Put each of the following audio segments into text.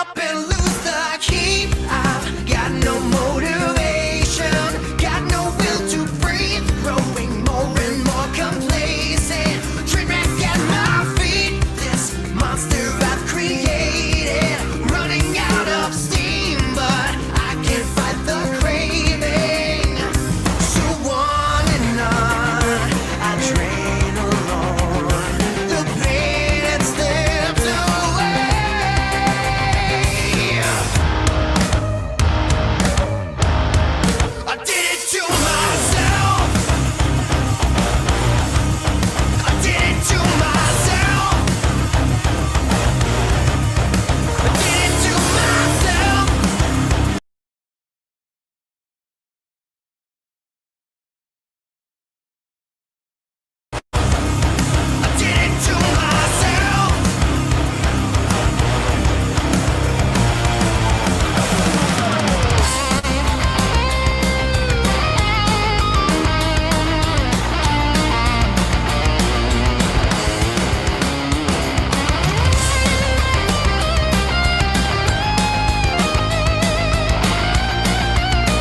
up and lose the key. I've got no motivation, got no will to breathe, growing more and more complacent. Train wreck at my feet, this monster I've created, running out of steam, but I can't fight the craving. So on and on, I train alone. The pain had slipped away. I did it to myself. I did it to myself. I did it to myself. I did it to myself. I did it to myself.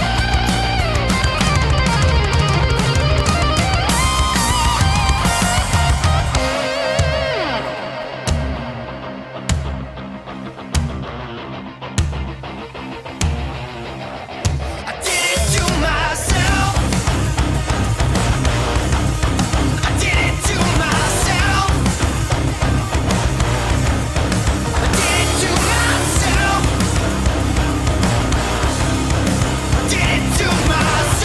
I did it to myself. I did it to myself. I did it to myself.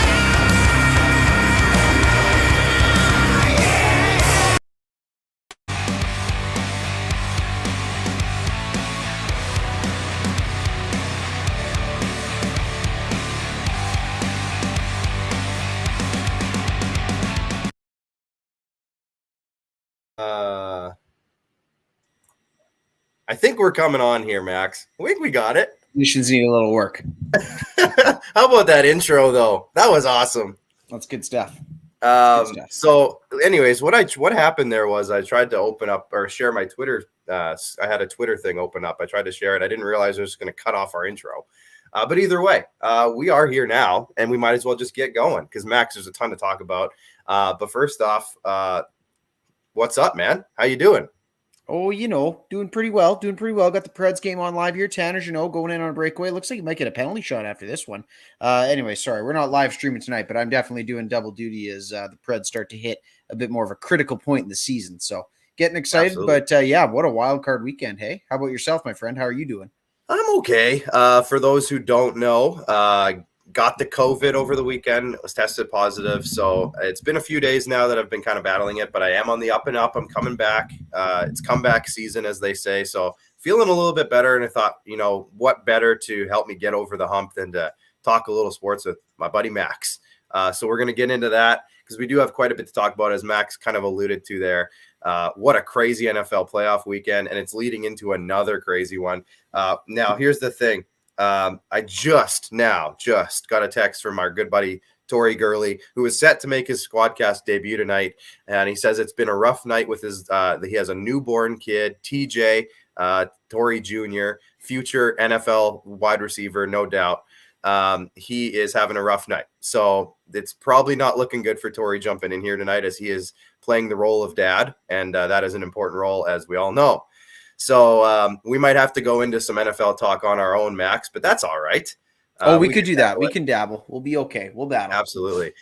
Yeah. I think we're coming on here, Max. I think we got it. Missions need a little work. How about that intro, though? That was awesome. That's good stuff. Good stuff. So, anyways, what happened there was I tried to open up or share my Twitter. I had a Twitter thing open up. I tried to share it. I didn't realize it was going to cut off our intro. But either way, we are here now, and we might as well just get going because Max, there's a ton to talk about. But first off, what's up, man? How you doing? Oh, doing pretty well. Got the Preds game on live here. Tanner's, going in on a breakaway. Looks like you might get a penalty shot after this one. Anyway, sorry, we're not live streaming tonight, but I'm definitely doing double duty as the Preds start to hit a bit more of a critical point in the season. So getting excited, Absolutely. but yeah, what a wild card weekend. Hey, how about yourself, my friend? How are you doing? I'm okay. For those who don't know, got the COVID over the weekend, was tested positive. So it's been a few days now that I've been kind of battling it, but I am on the up and up. I'm coming back. It's comeback season, as they say. So feeling a little bit better. And I thought, what better to help me get over the hump than to talk a little sports with my buddy Max. So we're going to get into that because we do have quite a bit to talk about, as Max kind of alluded to there. What a crazy NFL playoff weekend, and it's leading into another crazy one. Now, here's the thing. I just got a text from our good buddy Tori Gurley, who is set to make his SquadCast debut tonight, and he says it's been a rough night with his. He has a newborn kid, TJ Tori Jr., future NFL wide receiver, no doubt. He is having a rough night, so it's probably not looking good for Tori jumping in here tonight, as he is playing the role of dad, and that is an important role, as we all know. So we might have to go into some NFL talk on our own, Max, but that's all right. We could do that. We can dabble. We'll be okay. We'll battle. Absolutely.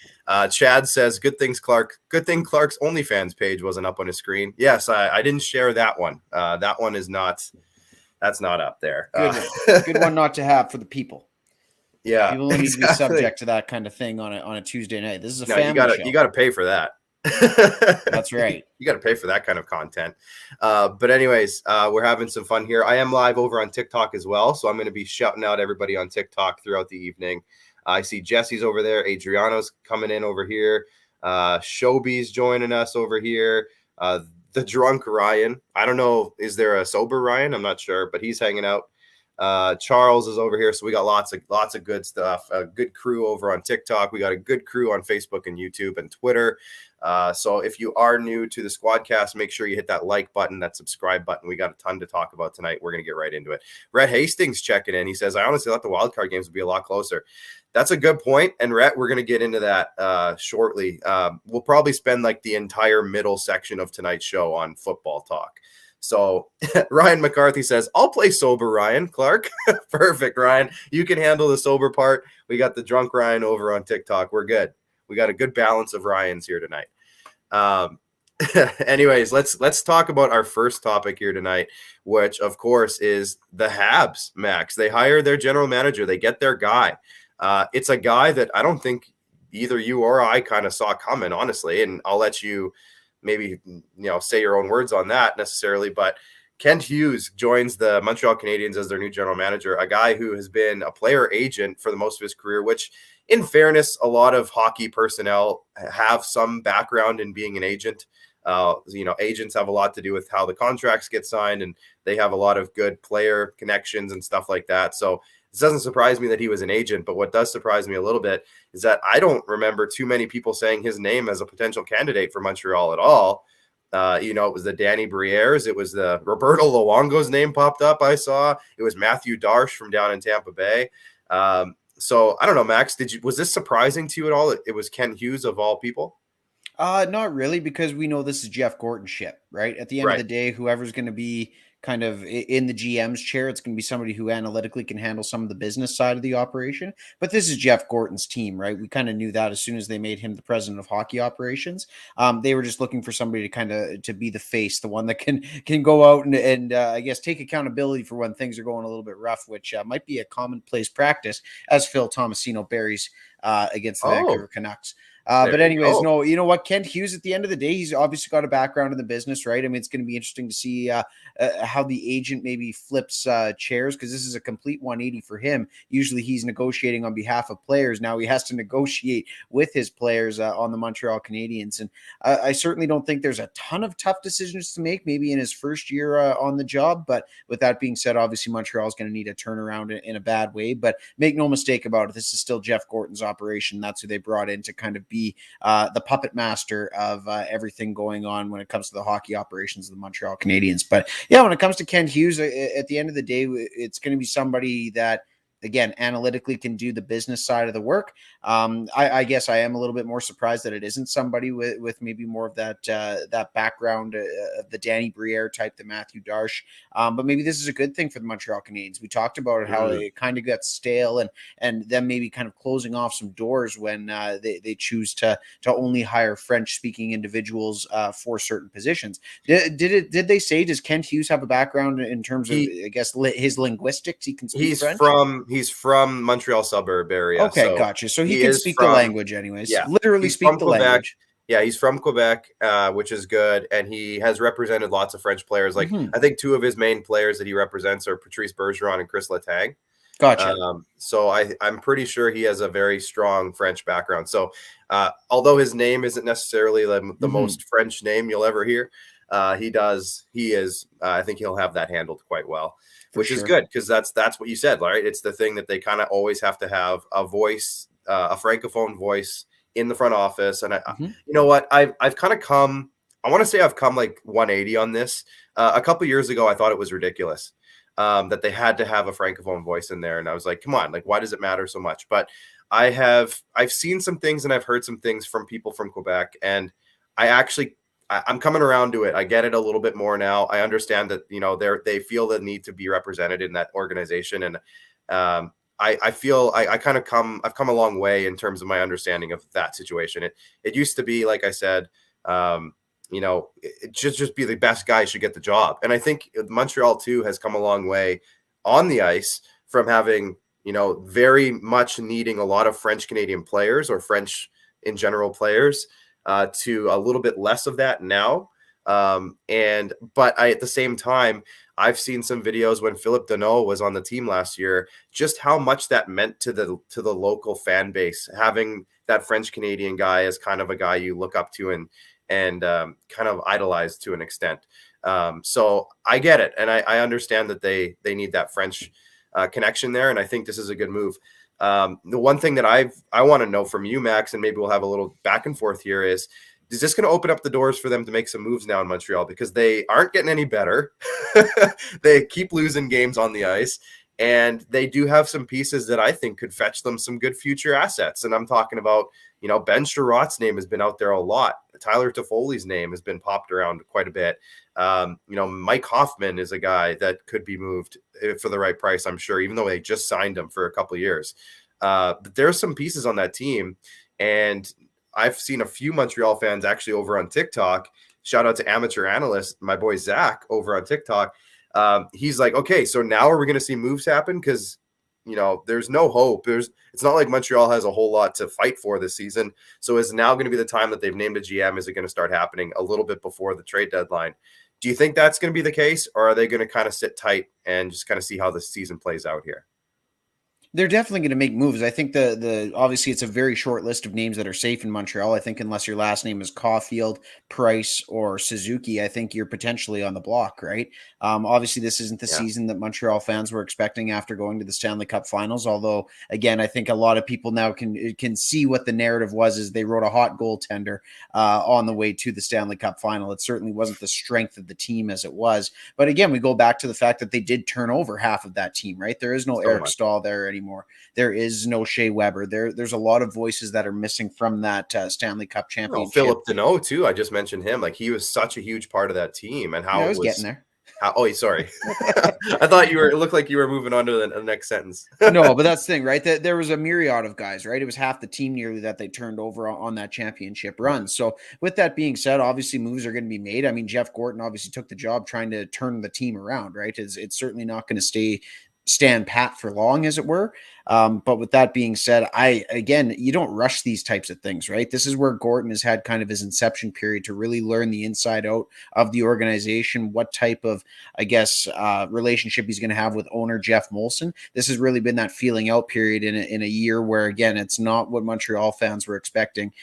Chad says, good thing Clark's OnlyFans page wasn't up on his screen. Yes, I didn't share that one. That one is not, that's not up there. Good one not to have for the people. Yeah. People don't need to be subject to that kind of thing on a Tuesday night. This is a family show. You got to pay for that. That's right. You got to pay for that kind of content. But anyways, we're having some fun here. I am live over on TikTok as well, so I'm going to be shouting out everybody on TikTok throughout the evening. I see Jesse's over there. Adriano's coming in over here. Shoby's joining us over here. The drunk Ryan. I don't know. Is there a sober Ryan? I'm not sure, but he's hanging out. Charles is over here, so we got lots of good stuff. A good crew over on TikTok. We got a good crew on Facebook and YouTube and Twitter. So if you are new to the SquadCast, make sure you hit that like button, that subscribe button. We got a ton to talk about tonight. We're going to get right into it. Rhett Hastings checking in. He says, I honestly thought the wildcard games would be a lot closer. That's a good point. And Rhett, we're going to get into that shortly. We'll probably spend like the entire middle section of tonight's show on football talk. So Ryan McCarthy says, I'll play sober, Ryan Clark. Perfect, Ryan. You can handle the sober part. We got the drunk Ryan over on TikTok. We're good. We got a good balance of Ryans here tonight. Anyways, let's talk about our first topic here tonight, which of course is the Habs, Max. They hire their general manager. They get their guy. It's a guy that I don't think either you or I kind of saw coming, honestly. And I'll let you maybe, say your own words on that necessarily. But Kent Hughes joins the Montreal Canadiens as their new general manager, a guy who has been a player agent for the most of his career, which in fairness, a lot of hockey personnel have some background in being an agent. Agents have a lot to do with how the contracts get signed, and they have a lot of good player connections and stuff like that. So it doesn't surprise me that he was an agent, but what does surprise me a little bit is that I don't remember too many people saying his name as a potential candidate for Montreal at all. It was the Danny Brières. It was the Roberto Luongo's name popped up, I saw. It was Matthew Darche from down in Tampa Bay. So I don't know, Max, was this surprising to you at all? It was Ken Hughes of all people? Not really, because we know this is Jeff Gorton's ship, right? At the end of the day, whoever's going to be kind of in the GM's chair, it's going to be somebody who analytically can handle some of the business side of the operation. But this is Jeff Gorton's team, right? We kind of knew that as soon as they made him the president of hockey operations. They were just looking for somebody to be the face, the one that can go out and I guess take accountability for when things are going a little bit rough, which might be a commonplace practice as Phil Tomasino buries against the Vancouver Canucks. But anyways, no, you know what? Kent Hughes, at the end of the day, he's obviously got a background in the business, right? I mean, it's going to be interesting to see how the agent maybe flips chairs, because this is a complete 180 for him. Usually he's negotiating on behalf of players. Now he has to negotiate with his players on the Montreal Canadiens. And I certainly don't think there's a ton of tough decisions to make, maybe in his first year on the job. But with that being said, obviously Montreal is going to need a turnaround in a bad way. But make no mistake about it, this is still Jeff Gorton's operation. That's who they brought in to kind of be the puppet master of everything going on when it comes to the hockey operations of the Montreal Canadiens. But yeah, when it comes to Kent Hughes, at the end of the day, it's going to be somebody that, again, analytically can do the business side of the work. I guess I am a little bit more surprised that it isn't somebody with maybe more of that background of the Danny Briere type, the Matthew Darche. But maybe this is a good thing for the Montreal Canadiens. We talked about it, how it kind of got stale and then maybe kind of closing off some doors when they choose to only hire French-speaking individuals for certain positions. Did they say, does Kent Hughes have a background in terms of, I guess, his linguistics? He can speak French? He's from Montreal suburb area. Okay, so gotcha. So he can speak the language anyways. Yeah, literally speak the language. Yeah, he's from Quebec, which is good. And he has represented lots of French players. Like, I think two of his main players that he represents are Patrice Bergeron and Chris Letang. Gotcha. So I'm pretty sure he has a very strong French background. So although his name isn't necessarily the most French name you'll ever hear, I think he'll have that handled quite well. Which is good, because that's what you said, right? It's the thing that they kind of always have to have a voice, a francophone voice in the front office. And you know what? I've kind of come, I want to say I've come like 180 on this. A couple years ago, I thought it was ridiculous that they had to have a francophone voice in there. And I was like, come on, like, why does it matter so much? But I've seen some things and I've heard some things from people from Quebec, and I'm coming around to it. I get it a little bit more now. I understand that, they feel the need to be represented in that organization. And I feel I've come a long way in terms of my understanding of that situation. It used to be, like I said, it just be the best guy should get the job. And I think Montreal too has come a long way on the ice from having, very much needing a lot of French Canadian players or French in general players to a little bit less of that now. But at the same time, I've seen some videos when Philippe Deneau was on the team last year, just how much that meant to the local fan base, having that French Canadian guy as kind of a guy you look up to and kind of idolize to an extent. So I get it. And I understand that they need that French connection there, and I think this is a good move. The one thing that I want to know from you, Max, and maybe we'll have a little back and forth here is this going to open up the doors for them to make some moves now in Montreal, because they aren't getting any better. They keep losing games on the ice, and they do have some pieces that I think could fetch them some good future assets. And I'm talking about, Ben Sherratt's name has been out there a lot. Tyler Toffoli's name has been popped around quite a bit. Mike Hoffman is a guy that could be moved for the right price, I'm sure, even though they just signed him for a couple of years. But there's some pieces on that team, and I've seen a few Montreal fans actually over on TikTok. Shout out to amateur analyst, my boy Zach over on TikTok. He's like, okay, so now are we going to see moves happen? Because there's no hope. It's not like Montreal has a whole lot to fight for this season. So is now going to be the time that they've named a GM? Is it going to start happening a little bit before the trade deadline? Do you think that's going to be the case, or are they going to kind of sit tight and just kind of see how the season plays out here? They're definitely going to make moves. I think the obviously it's a very short list of names that are safe in Montreal. I think unless your last name is Caulfield, Price, or Suzuki, I think you're potentially on the block, right? Obviously, this isn't the season that Montreal fans were expecting after going to the Stanley Cup Finals. Although, again, I think a lot of people now can see what the narrative was, is they wrote a hot goaltender on the way to the Stanley Cup Final. It certainly wasn't the strength of the team as it was. But again, we go back to the fact that they did turn over half of that team, right? There is no Eric Stahl there anymore. There is no Shea Weber. There's a lot of voices that are missing from that Stanley Cup championship. Philip Deneau too. I just mentioned him. Like, he was such a huge part of that team, and how I was getting there. Sorry. I thought it looked like you were moving on to the next sentence. No, but that's the thing, right? There was a myriad of guys, right? It was half the team nearly that they turned over on that championship run. So with that being said, obviously moves are going to be made. I mean, Jeff Gorton obviously took the job trying to turn the team around, right? It's certainly not going to stand pat for long, as it were. But with that being said, you don't rush these types of things, right? This is where Gorton has had kind of his inception period to really learn the inside out of the organization, what type of, relationship he's going to have with owner Jeff Molson. This has really been that feeling out period in a year where, again, it's not what Montreal fans were expecting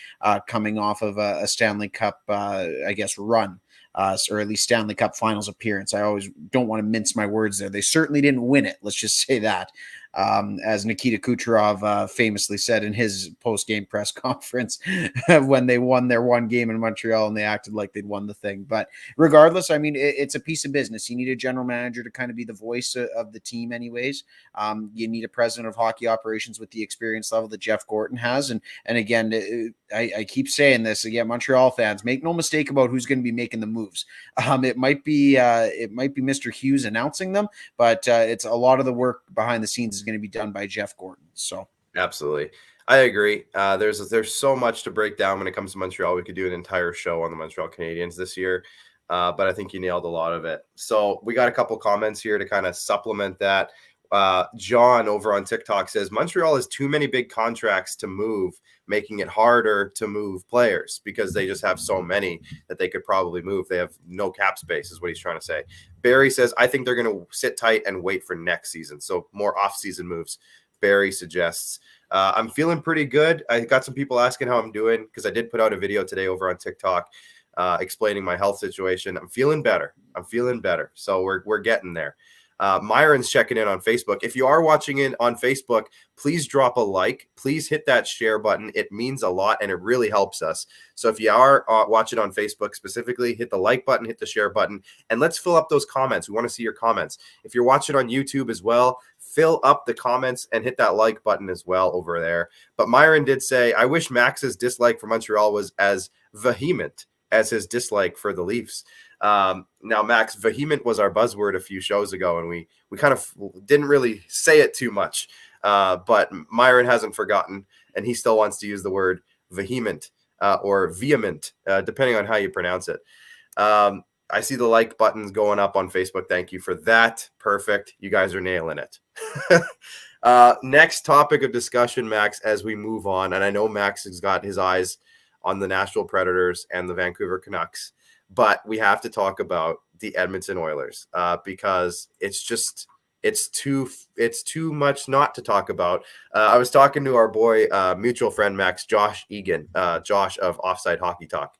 coming off of a Stanley Cup, run. Or at least Stanley Cup Finals appearance. I always don't want to mince my words there. They certainly didn't win it. Let's just say that. As Nikita Kucherov famously said in his post-game press conference when they won their one game in Montreal and they acted like they'd won the thing. But regardless, I mean, it's a piece of business. You need a general manager to kind of be the voice of the team anyways. You need a president of hockey operations with the experience level that Jeff Gorton has. And again, I keep saying this again, Montreal fans, make no mistake about who's going to be making the moves. It might be Mr. Hughes announcing them, but it's a lot of the work behind the scenes is going to be done by Jeff Gorton. So absolutely, I agree. There's so much to break down when it comes to Montreal. We could do an entire show on the Montreal Canadiens this year, but I think you nailed a lot of it. So we got a couple comments here to kind of supplement that. John over on TikTok says Montreal has too many big contracts to move, making it harder to move players because they just have so many that they could probably move. They have no cap space is what he's trying to say. Barry says, I think they're going to sit tight and wait for next season. So more off-season moves, Barry suggests. I'm feeling pretty good. I got some people asking how I'm doing because I did put out a video today over on TikTok explaining my health situation. I'm feeling better. So we're getting there. Myron's checking in on Facebook. If you are watching it on Facebook, please drop a like. Please hit that share button. It means a lot, and it really helps us. So if you are watching on Facebook specifically, hit the like button, hit the share button, and let's fill up those comments. We want to see your comments. If you're watching on YouTube as well, fill up the comments and hit that like button as well over there. But Myron did say, I wish Max's dislike for Montreal was as vehement as his dislike for the Leafs. Now, Max, vehement was our buzzword a few shows ago, and we kind of didn't really say it too much. But Myron hasn't forgotten, and he still wants to use the word vehement or vehement, depending on how you pronounce it. I see the like buttons going up on Facebook. Thank you for that. Perfect. You guys are nailing it. Next topic of discussion, Max, as we move on, and I know Max has got his eyes on the Nashville Predators and the Vancouver Canucks, but we have to talk about the Edmonton Oilers because it's too much not to talk about. I was talking to our boy, mutual friend Max, Josh Egan, Josh of Offside Hockey Talk,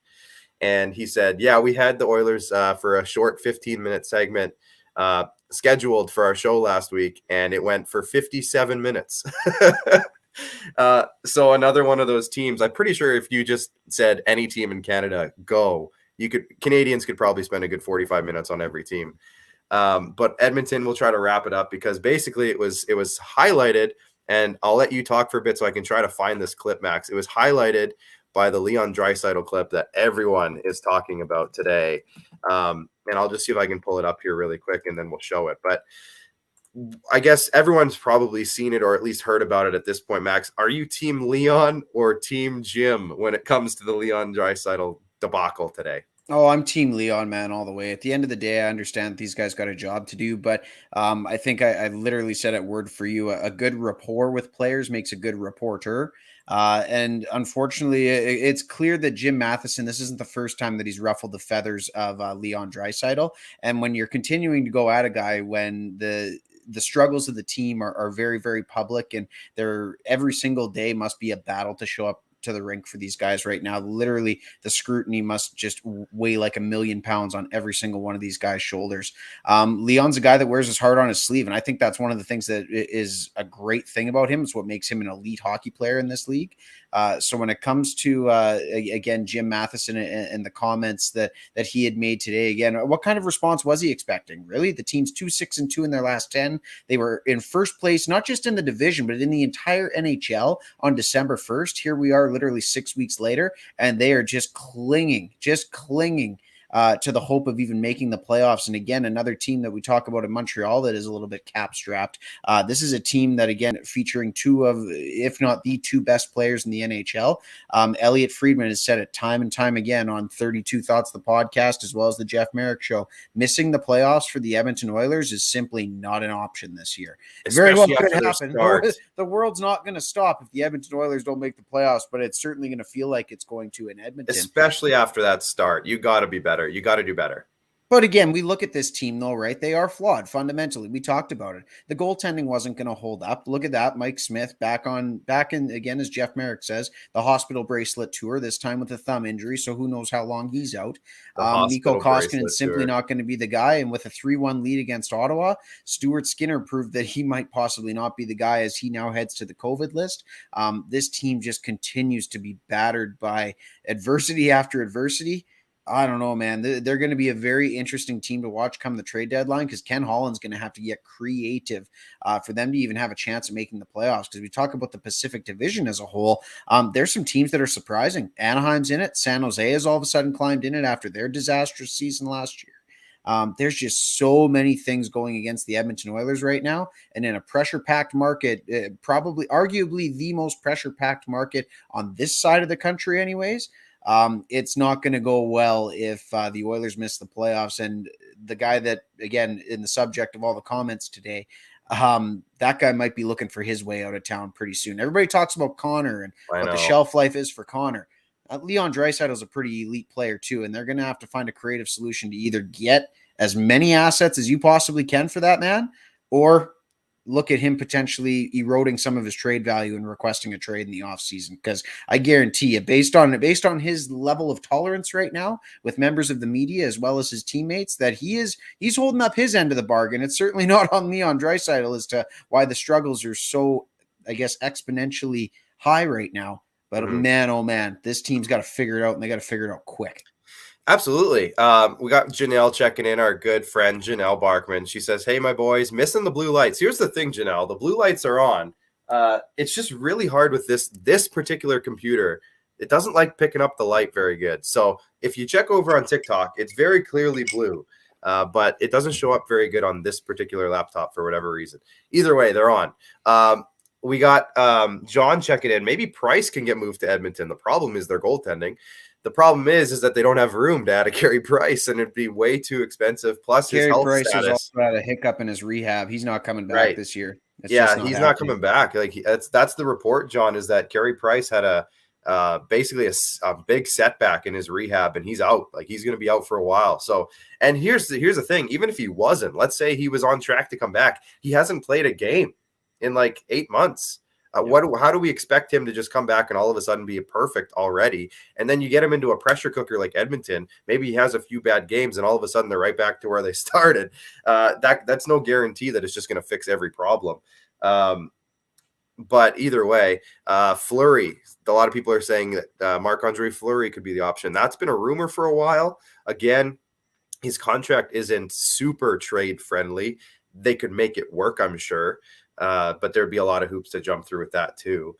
and he said, yeah, we had the Oilers for a short 15-minute segment scheduled for our show last week, and it went for 57 minutes. So another one of those teams. I'm pretty sure if you just said any team in Canada, go, Canadians could probably spend a good 45 minutes on every team. But Edmonton will try to wrap it up because basically it was highlighted, and I'll let you talk for a bit so I can try to find this clip, Max. It was highlighted by the Leon Draisaitl clip that everyone is talking about today. And I'll just see if I can pull it up here really quick, and then we'll show it. But I guess everyone's probably seen it or at least heard about it at this point, Max. Are you team Leon or team Jim when it comes to the Leon Draisaitl debacle today? Oh, I'm team Leon, man, all the way. At the end of the day, I understand these guys got a job to do, but I think I literally said it word for you. A good rapport with players makes a good reporter. And unfortunately, it's clear that Jim Matheson, this isn't the first time that he's ruffled the feathers of Leon Draisaitl. And when you're continuing to go at a guy when the struggles of the team are very, very public, and they're every single day must be a battle to show up to the rink for these guys right now. Literally, the scrutiny must just weigh like 1,000,000 pounds on every single one of these guys' shoulders. Leon's a guy that wears his heart on his sleeve, and I think that's one of the things that is a great thing about him. It's what makes him an elite hockey player in this league. So when it comes to, again, Jim Matheson and the comments that he had made today, again, what kind of response was he expecting? Really? The team's 2-6-2 in their last 10. They were in first place, not just in the division, but in the entire NHL on December 1st. Here we are literally 6 weeks later, and they are just clinging to the hope of even making the playoffs. And again, another team that we talk about in Montreal that is a little bit cap strapped. This is a team that, again, featuring two of, if not the two best players in the NHL. Elliot Friedman has said it time and time again on 32 Thoughts, the podcast, as well as the Jeff Merrick show. Missing the playoffs for the Edmonton Oilers is simply not an option this year. It very well could happen. The world's not going to stop if the Edmonton Oilers don't make the playoffs, but it's certainly going to feel like it's going to in Edmonton. Especially after that start. You got to be better. You got to do better. But again, we look at this team, though, right? They are flawed fundamentally. We talked about it. The goaltending wasn't going to hold up. Look at that. Mike Smith back in, again, as Jeff Merrick says, the hospital bracelet tour, this time with a thumb injury. So who knows how long he's out. Mikko Koskinen is simply not going to be the guy. And with a 3-1 lead against Ottawa, Stuart Skinner proved that he might possibly not be the guy as he now heads to the COVID list. This team just continues to be battered by adversity after adversity. I don't know, man. They're going to be a very interesting team to watch come the trade deadline, because Ken Holland's going to have to get creative for them to even have a chance of making the playoffs. Because we talk about the Pacific Division as a whole, there's some teams that are surprising. Anaheim's in it. San Jose has all of a sudden climbed in it after their disastrous season last year. There's just so many things going against the Edmonton Oilers right now. And in a pressure-packed market, arguably the most pressure-packed market on this side of the country anyways, it's not going to go well if the Oilers miss the playoffs. And the guy that, again, in the subject of all the comments today, that guy might be looking for his way out of town pretty soon. Everybody talks about Connor and what the shelf life is for Connor. Leon Draisaitl is a pretty elite player too, and they're going to have to find a creative solution to either get as many assets as you possibly can for that man, or look at him potentially eroding some of his trade value and requesting a trade in the offseason. Because I guarantee you, based on his level of tolerance right now with members of the media as well as his teammates, that he's holding up his end of the bargain. It's certainly not on Leon Draisaitl as to why the struggles are so, I guess, exponentially high right now. But man, oh man, this team's got to figure it out, and they got to figure it out quick. Absolutely. We got Janelle checking in, our good friend Janelle Barkman. She says, "Hey, my boys, missing the blue lights." Here's the thing, Janelle. The blue lights are on. It's just really hard with this particular computer. It doesn't like picking up the light very good. So if you check over on TikTok, it's very clearly blue, but it doesn't show up very good on this particular laptop for whatever reason. Either way, they're on. We got John checking in. Maybe Price can get moved to Edmonton. The problem is their goaltending. The problem is that they don't have room to add a Carey Price, and it'd be way too expensive. Plus, his health Price status. Has also had a hiccup in his rehab. He's not coming back this year. He's not coming back. Like that's the report, John, is that Carey Price had basically a big setback in his rehab, and he's out. Like, he's going to be out for a while. So, and here's the thing: even if he wasn't, let's say he was on track to come back, he hasn't played a game in like 8 months. How do we expect him to just come back and all of a sudden be perfect already? And then you get him into a pressure cooker like Edmonton. Maybe he has a few bad games, and all of a sudden they're right back to where they started. That's no guarantee that it's just going to fix every problem. But either way, Fleury. A lot of people are saying that Marc-Andre Fleury could be the option. That's been a rumor for a while. Again, his contract isn't super trade friendly. They could make it work, I'm sure. But there'd be a lot of hoops to jump through with that too.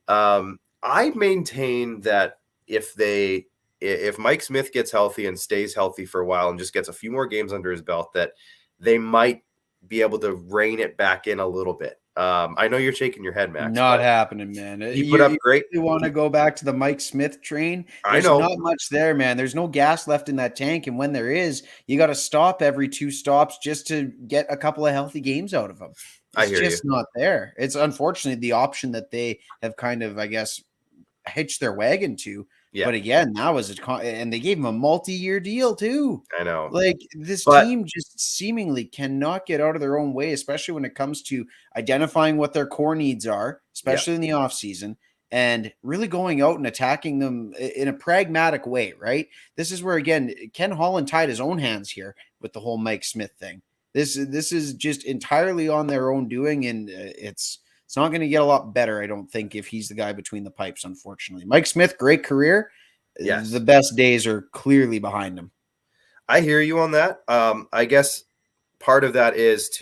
I maintain that if Mike Smith gets healthy and stays healthy for a while and just gets a few more games under his belt, that they might be able to rein it back in a little bit. I know you're shaking your head, Max. Not happening, man. He put up great. You want to go back to the Mike Smith train? I There's know. not much there, man. There's no gas left in that tank, and when there is, you got to stop every 2 stops just to get a couple of healthy games out of him. It's just not there. It's unfortunately the option that they have kind of, I guess, hitched their wagon to. Yeah. But again, that was and they gave him a multi-year deal too. I know. Like this team just seemingly cannot get out of their own way, especially when it comes to identifying what their core needs are, especially in the offseason, and really going out and attacking them in a pragmatic way, right? This is where, again, Ken Holland tied his own hands here with the whole Mike Smith thing. This is just entirely on their own doing, and it's not going to get a lot better, I don't think, if he's the guy between the pipes, unfortunately. Mike Smith, great career. Yes. The best days are clearly behind him. I hear you on that. I guess part of that is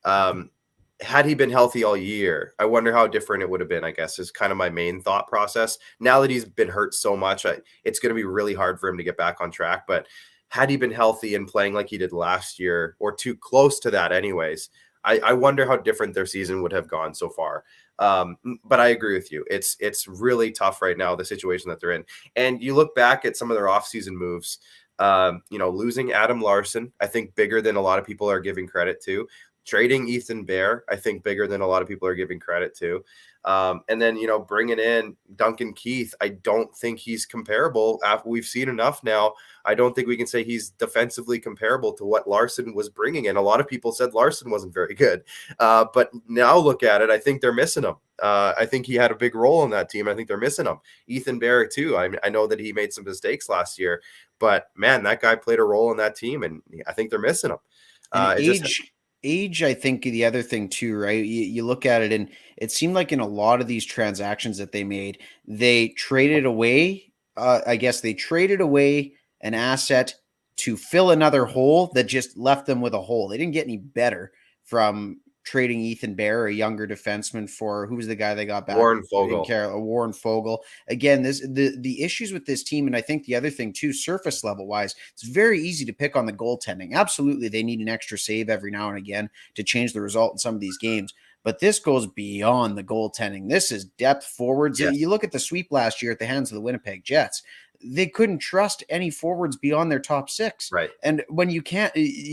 had he been healthy all year, I wonder how different it would have been, I guess, is kind of my main thought process. Now that he's been hurt so much, it's going to be really hard for him to get back on track. But had he been healthy and playing like he did last year, or too close to that anyways, I wonder how different their season would have gone so far. But I agree with you. It's really tough right now, the situation that they're in. And you look back at some of their offseason moves, losing Adam Larson, I think bigger than a lot of people are giving credit to. Trading Ethan Bear, I think bigger than a lot of people are giving credit to. And then, bringing in Duncan Keith, I don't think he's comparable. After we've seen enough now, I don't think we can say he's defensively comparable to what Larson was bringing in. A lot of people said Larson wasn't very good. But now look at it, I think they're missing him. I think he had a big role in that team. I think they're missing him. Ethan Bear, too. I know that he made some mistakes last year. But, man, that guy played a role in that team, and I think they're missing him. Age, I think the other thing too, right? You look at it, and it seemed like in a lot of these transactions that they made, they traded away. They traded away an asset to fill another hole that just left them with a hole. They didn't get any better from trading Ethan Bear, a younger defenseman, for who was the guy they got back? Warren Fogle. Warren Fogle. Again, the issues with this team, and I think the other thing too, surface level wise, it's very easy to pick on the goaltending. Absolutely, they need an extra save every now and again to change the result in some of these games. But this goes beyond the goaltending. This is depth forwards. Yes. You look at the sweep last year at the hands of the Winnipeg Jets. They couldn't trust any forwards beyond their top 6. Right. And when you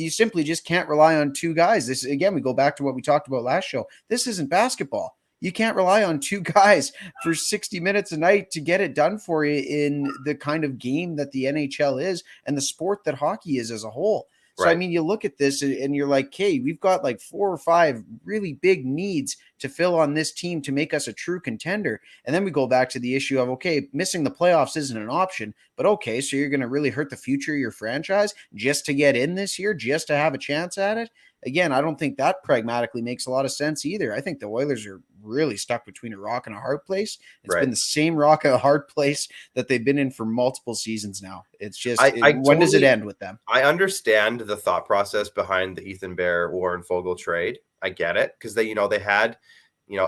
simply just can't rely on 2 guys. This, again, we go back to what we talked about last show. This isn't basketball. You can't rely on 2 guys for 60 minutes a night to get it done for you in the kind of game that the NHL is and the sport that hockey is as a whole. So, right. I mean, you look at this and you're like, hey, we've got like 4 or 5 really big needs to fill on this team to make us a true contender. And then we go back to the issue of, okay, missing the playoffs isn't an option, but okay, so you're going to really hurt the future of your franchise just to get in this year, just to have a chance at it? Again, I don't think that pragmatically makes a lot of sense either. I think the Oilers are really stuck between a rock and a hard place. It's been the same rock and a hard place that they've been in for multiple seasons now. It's just, when does it end with them? I understand the thought process behind the Ethan Bear, Warren Fogle trade. I get it, because they had,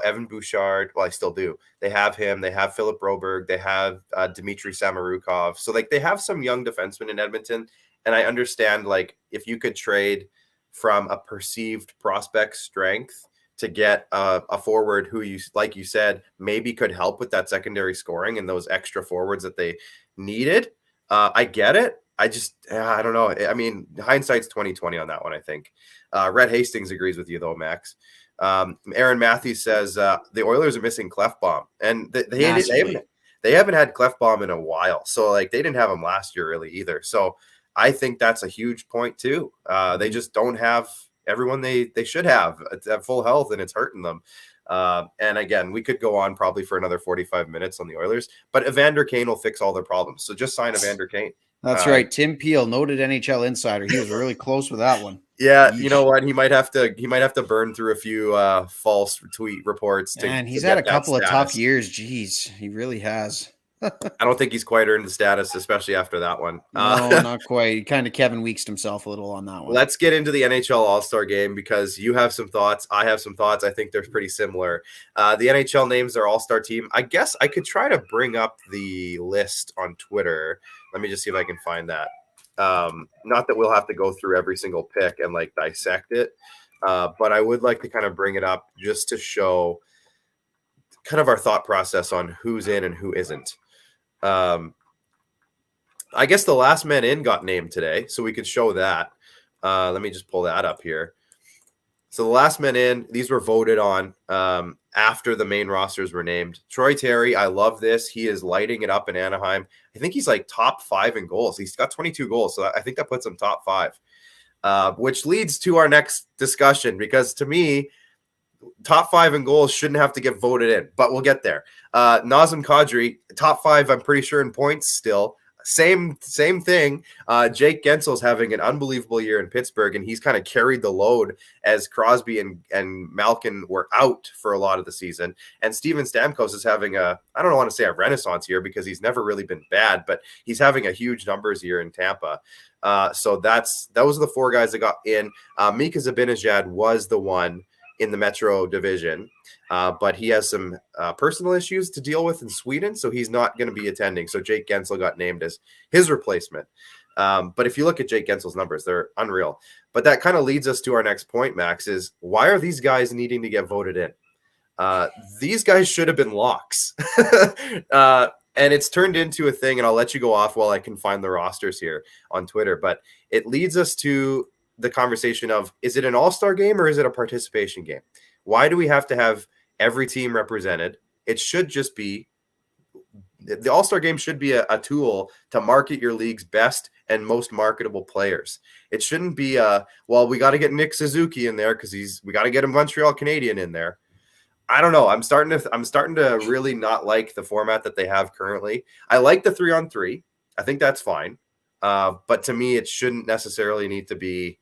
Evan Bouchard. Well, I still do. They have him. They have Philip Broberg. They have Dmitry Samorukov. So, they have some young defensemen in Edmonton. And I understand, if you could trade from a perceived prospect strength to get a forward who you said, maybe could help with that secondary scoring and those extra forwards that they needed. I get it. I don't know. I mean, hindsight's 20/20 on that one, I think. Red Hastings agrees with you though, Max. Aaron Matthews says the Oilers are missing Clefbaum, and they haven't had Clefbaum in a while. So they didn't have him last year really either. So I think that's a huge point too. They just don't have everyone they should have at full health, and it's hurting them. And again, we could go on probably for another 45 minutes on the Oilers, but Evander Kane will fix all their problems. So just sign Evander Kane. That's right. Tim Peel, noted NHL insider. He was really close with that one. Yeah, Yeesh. you know what? He might have to burn through a few false tweet reports. And he's had a couple of tough years. Jeez, he really has. I don't think he's quite earned the status, especially after that one. No, not quite. He kind of Kevin Weeked himself a little on that one. Let's get into the NHL All-Star Game because you have some thoughts. I have some thoughts. I think they're pretty similar. The NHL names their All-Star team. I guess I could try to bring up the list on Twitter. Let me just see if I can find that. Not that we'll have to go through every single pick and like dissect it, but I would like to kind of bring it up just to show kind of our thought process on who's in and who isn't. I guess the last man in got named today, so we could show that. Let me just pull that up here. So the last men in, these were voted on after the main rosters were named. Troy Terry, I love this. He is lighting it up in Anaheim. I think he's like top 5 in goals. He's got 22 goals, so I think that puts him top 5, which leads to our next discussion because to me, top 5 in goals shouldn't have to get voted in, but we'll get there. Nazem Kadri, top 5, I'm pretty sure in points still. Same thing. Jake Gensel's having an unbelievable year in Pittsburgh, and he's kind of carried the load as Crosby and Malkin were out for a lot of the season. And Steven Stamkos is having I don't want to say a renaissance year because he's never really been bad, but he's having a huge numbers year in Tampa. So those are the 4 guys that got in. Mika Zibanejad was the one in the Metro division, but he has some personal issues to deal with in Sweden, so he's not going to be attending. So Jake Gensel got named as his replacement. But if you look at Jake Gensel's numbers, they're unreal. But that kind of leads us to our next point, Max, is why are these guys needing to get voted in? These guys should have been locks. And it's turned into a thing, and I'll let you go off while I can find the rosters here on Twitter. But it leads us to the conversation of, is it an all-star game or is it a participation game? Why do we have to have every team represented? It should just be, the all-star game should be a tool to market your league's best and most marketable players. It shouldn't be well, we got to get Nick Suzuki in there because we got to get a Montreal Canadian in there. I don't know. I'm starting to really not like the format that they have currently. I like the 3-on-3. I think that's fine. But to me, it shouldn't necessarily need to be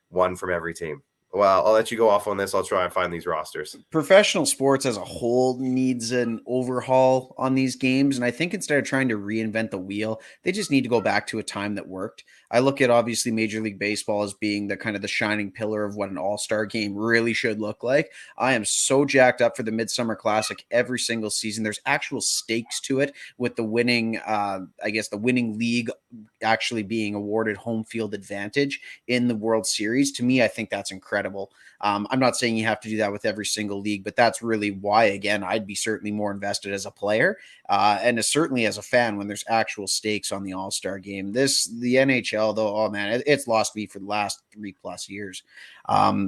one from every team. Well, I'll let you go off on this. I'll try and find these rosters. Professional sports as a whole needs an overhaul on these games. And I think instead of trying to reinvent the wheel, they just need to go back to a time that worked. I look at obviously Major League Baseball as being the kind of the shining pillar of what an all-star game really should look like. I am so jacked up for the Midsummer Classic every single season. There's actual stakes to it with the winning, the winning league actually being awarded home field advantage in the World Series. To me, I think that's incredible. I'm not saying you have to do that with every single league, but that's really why, again, I'd be certainly more invested as a player and certainly as a fan when there's actual stakes on the All-Star game. The NHL, though, oh man, it's lost me for the last 3+ years.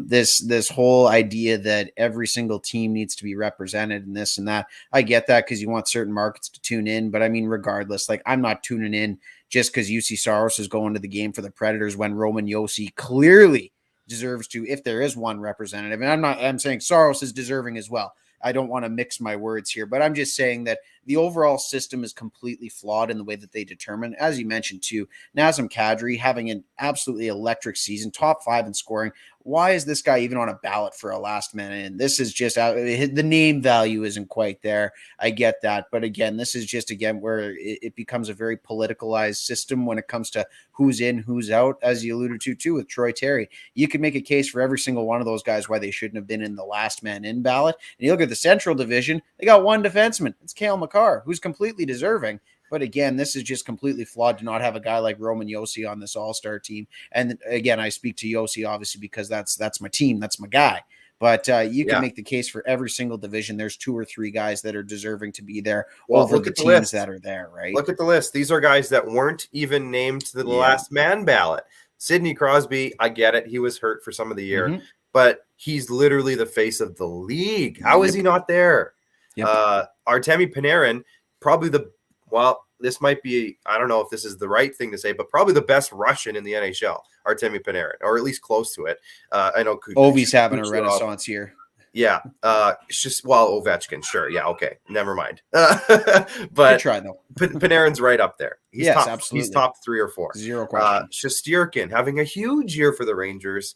This whole idea that every single team needs to be represented and this and that, I get that because you want certain markets to tune in, but I mean, regardless, like I'm not tuning in just because UC Saros is going to the game for the Predators when Roman Josi clearly deserves to, if there is one representative. And I'm saying Saros is deserving as well. I don't want to mix my words here, but I'm just saying that the overall system is completely flawed in the way that they determine, as you mentioned too, Nazem Kadri having an absolutely electric season, top 5 in scoring. Why is this guy even on a ballot for a last man in? This is just the name value isn't quite there. I get that. But again, this is just, again, where it becomes a very politicalized system when it comes to who's in, who's out, as you alluded to too with Troy Terry. You could make a case for every single one of those guys why they shouldn't have been in the last man in ballot. And you look at the Central Division, they got one defenseman. It's Cale Makar, who's completely deserving. But again, this is just completely flawed to not have a guy like Roman Josi on this all-star team. And again, I speak to Josi obviously because that's my team. That's my guy. But you can make the case for every single division. There's 2 or 3 guys that are deserving to be there over the teams that are there, right? Look at the list. These are guys that weren't even named to the last man ballot. Sidney Crosby, I get it. He was hurt for some of the year, but he's literally the face of the league. How is he not there? Artemi Panarin, probably this might be, I don't know if this is the right thing to say, but probably the best Russian in the NHL, Artemi Panarin, or at least close to it. I know Ovi's having a Kucherov, renaissance here. Yeah. It's just, well, Ovechkin, sure. Yeah. Okay. Never mind. Good But try, though. Panarin's right up there. He's Yes, top, absolutely. He's top 3 or 4. Zero question. Shesterkin having a huge year for the Rangers.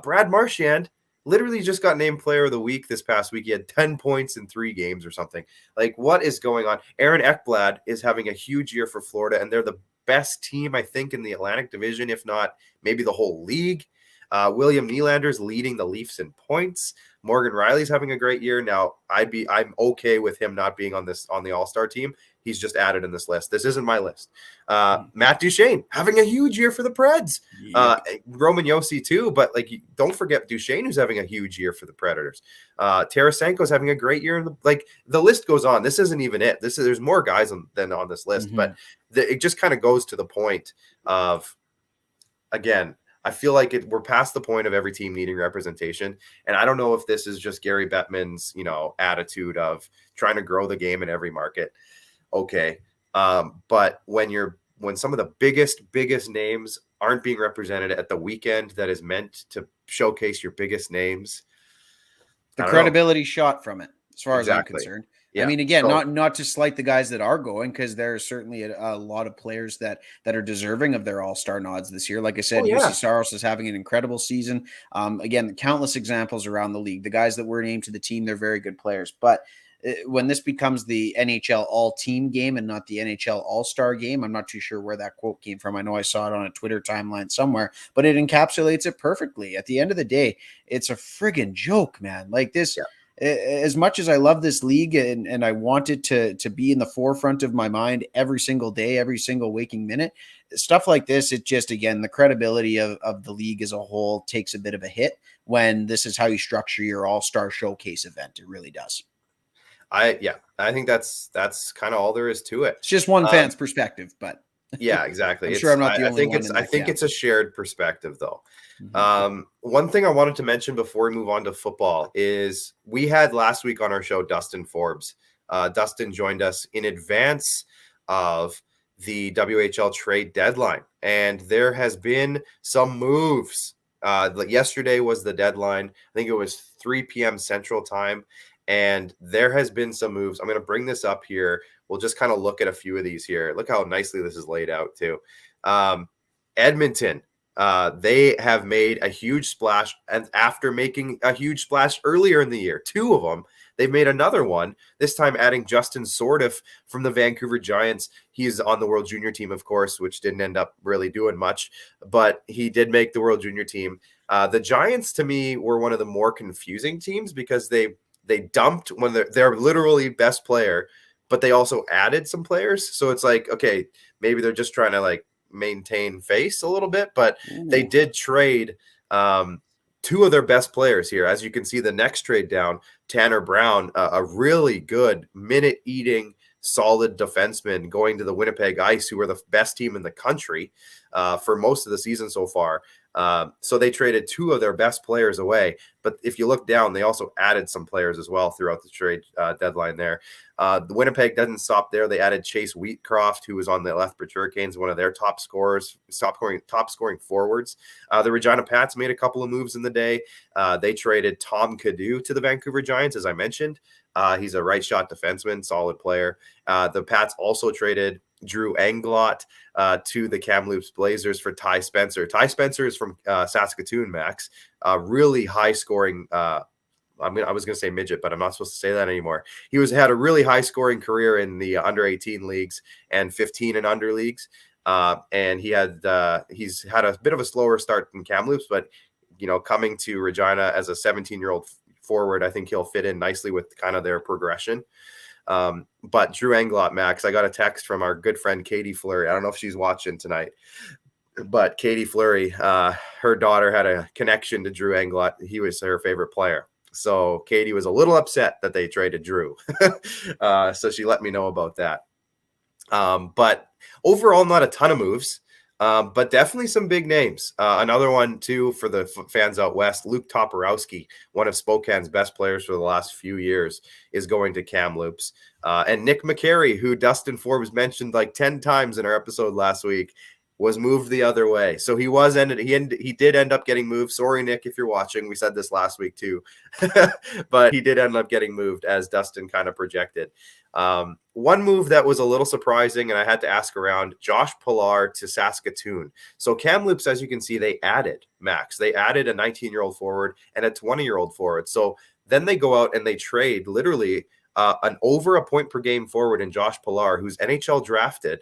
Brad Marchand literally just got named player of the week this past week. He had 10 points in 3 games or something. Like, what is going on? Aaron Ekblad is having a huge year for Florida, and they're the best team, I think, in the Atlantic Division, if not maybe the whole league. William Nylander's leading the Leafs in points. Morgan Riley's having a great year. Now, I'm okay with him not being on the All-Star team. He's just added in this list. This isn't my list. Matt Duchene having a huge year for the Preds. Roman Josi too, but like, don't forget Duchene, who's having a huge year for the Predators. Tarasenko's having a great year. The list goes on. This isn't even it. There's more guys than on this list, but it just kind of goes to the point of, again, I feel like we're past the point of every team needing representation. And I don't know if this is just Gary Bettman's, attitude of trying to grow the game in every market. Okay. But when some of the biggest names aren't being represented at the weekend that is meant to showcase your biggest names, the credibility shot from it, as far as I'm concerned. Yeah. I mean, again, not to slight the guys that are going, because there are certainly a lot of players that are deserving of their all-star nods this year. Like I said, UC Saros is having an incredible season. Again, countless examples around the league. The guys that were named to the team, they're very good players. But when this becomes the NHL all-team game and not the NHL all-star game, I'm not too sure where that quote came from. I know I saw it on a Twitter timeline somewhere, but it encapsulates it perfectly. At the end of the day, it's a friggin' joke, man. Like this. Yeah. As much as I love this league and I want it to be in the forefront of my mind every single day, every single waking minute, stuff like this, it just, again, the credibility of the league as a whole takes a bit of a hit when this is how you structure your all-star showcase event. It really does. I think that's kind of all there is to it. It's just one fan's perspective, but yeah, exactly. I'm sure I'm not the only one. I think it's a shared perspective, though. One thing I wanted to mention before we move on to football is we had last week on our show Dustin Forbes. Dustin joined us in advance of the WHL trade deadline, and there has been some moves. Yesterday was the deadline. I think it was 3 p.m. Central Time, and there has been some moves. I'm going to bring this up here. We'll just kind of look at a few of these here. Look how nicely this is laid out too. Edmonton. They have made a huge splash, and after making a huge splash earlier in the year, 2 of them, they've made another one, this time adding Justin Sordiff from the Vancouver Giants. He's on the World Junior team, of course, which didn't end up really doing much, but he did make the World Junior team. The Giants, to me, were one of the more confusing teams because they dumped when their literally best player, but they also added some players. So it's like, okay, maybe they're just trying to maintain face a little bit, but they did trade 2 of their best players here. As you can see, the next trade down, Tanner Brown, a really good minute-eating, solid defenseman going to the Winnipeg Ice, who are the best team in the country for most of the season so far. So they traded 2 of their best players away. But if you look down, they also added some players as well throughout the trade deadline there. The Winnipeg doesn't stop there. They added Chase Wheatcroft, who was on the Lethbridge Hurricanes, one of their top scoring forwards. The Regina Pats made a couple of moves in the day. They traded Tom Cadu to the Vancouver Giants, as I mentioned. He's a right shot defenseman, solid player. The Pats also traded Drew Englot to the Kamloops Blazers for Ty Spencer. Ty Spencer is from Saskatoon, Max. Really high scoring. I was going to say midget, but I'm not supposed to say that anymore. He had a really high scoring career in the under 18 leagues and 15 and under leagues. And he's had a bit of a slower start in Kamloops, but coming to Regina as a 17-year-old forward, I think he'll fit in nicely with kind of their progression. But Drew Englot, Max, I got a text from our good friend Katie Fleury. I don't know if she's watching tonight, but Katie Fleury, her daughter had a connection to Drew Englot. He was her favorite player. So Katie was a little upset that they traded Drew. So she let me know about that. But overall, not a ton of moves. But definitely some big names. Another one, too, for the fans out west, Luke Toparowski, one of Spokane's best players for the last few years, is going to Kamloops. And Nick McCary, who Dustin Forbes mentioned like 10 times in our episode last week, was moved the other way. So he did end up getting moved. Sorry, Nick, if you're watching. We said this last week, too. But he did end up getting moved, as Dustin kind of projected. One move that was a little surprising, and I had to ask around, Josh Pilar to Saskatoon. So Kamloops, as you can see, they added Max. They added a 19-year-old forward and a 20-year-old forward. So then they go out and they trade literally an over a point per game forward in Josh Pilar, who's NHL drafted,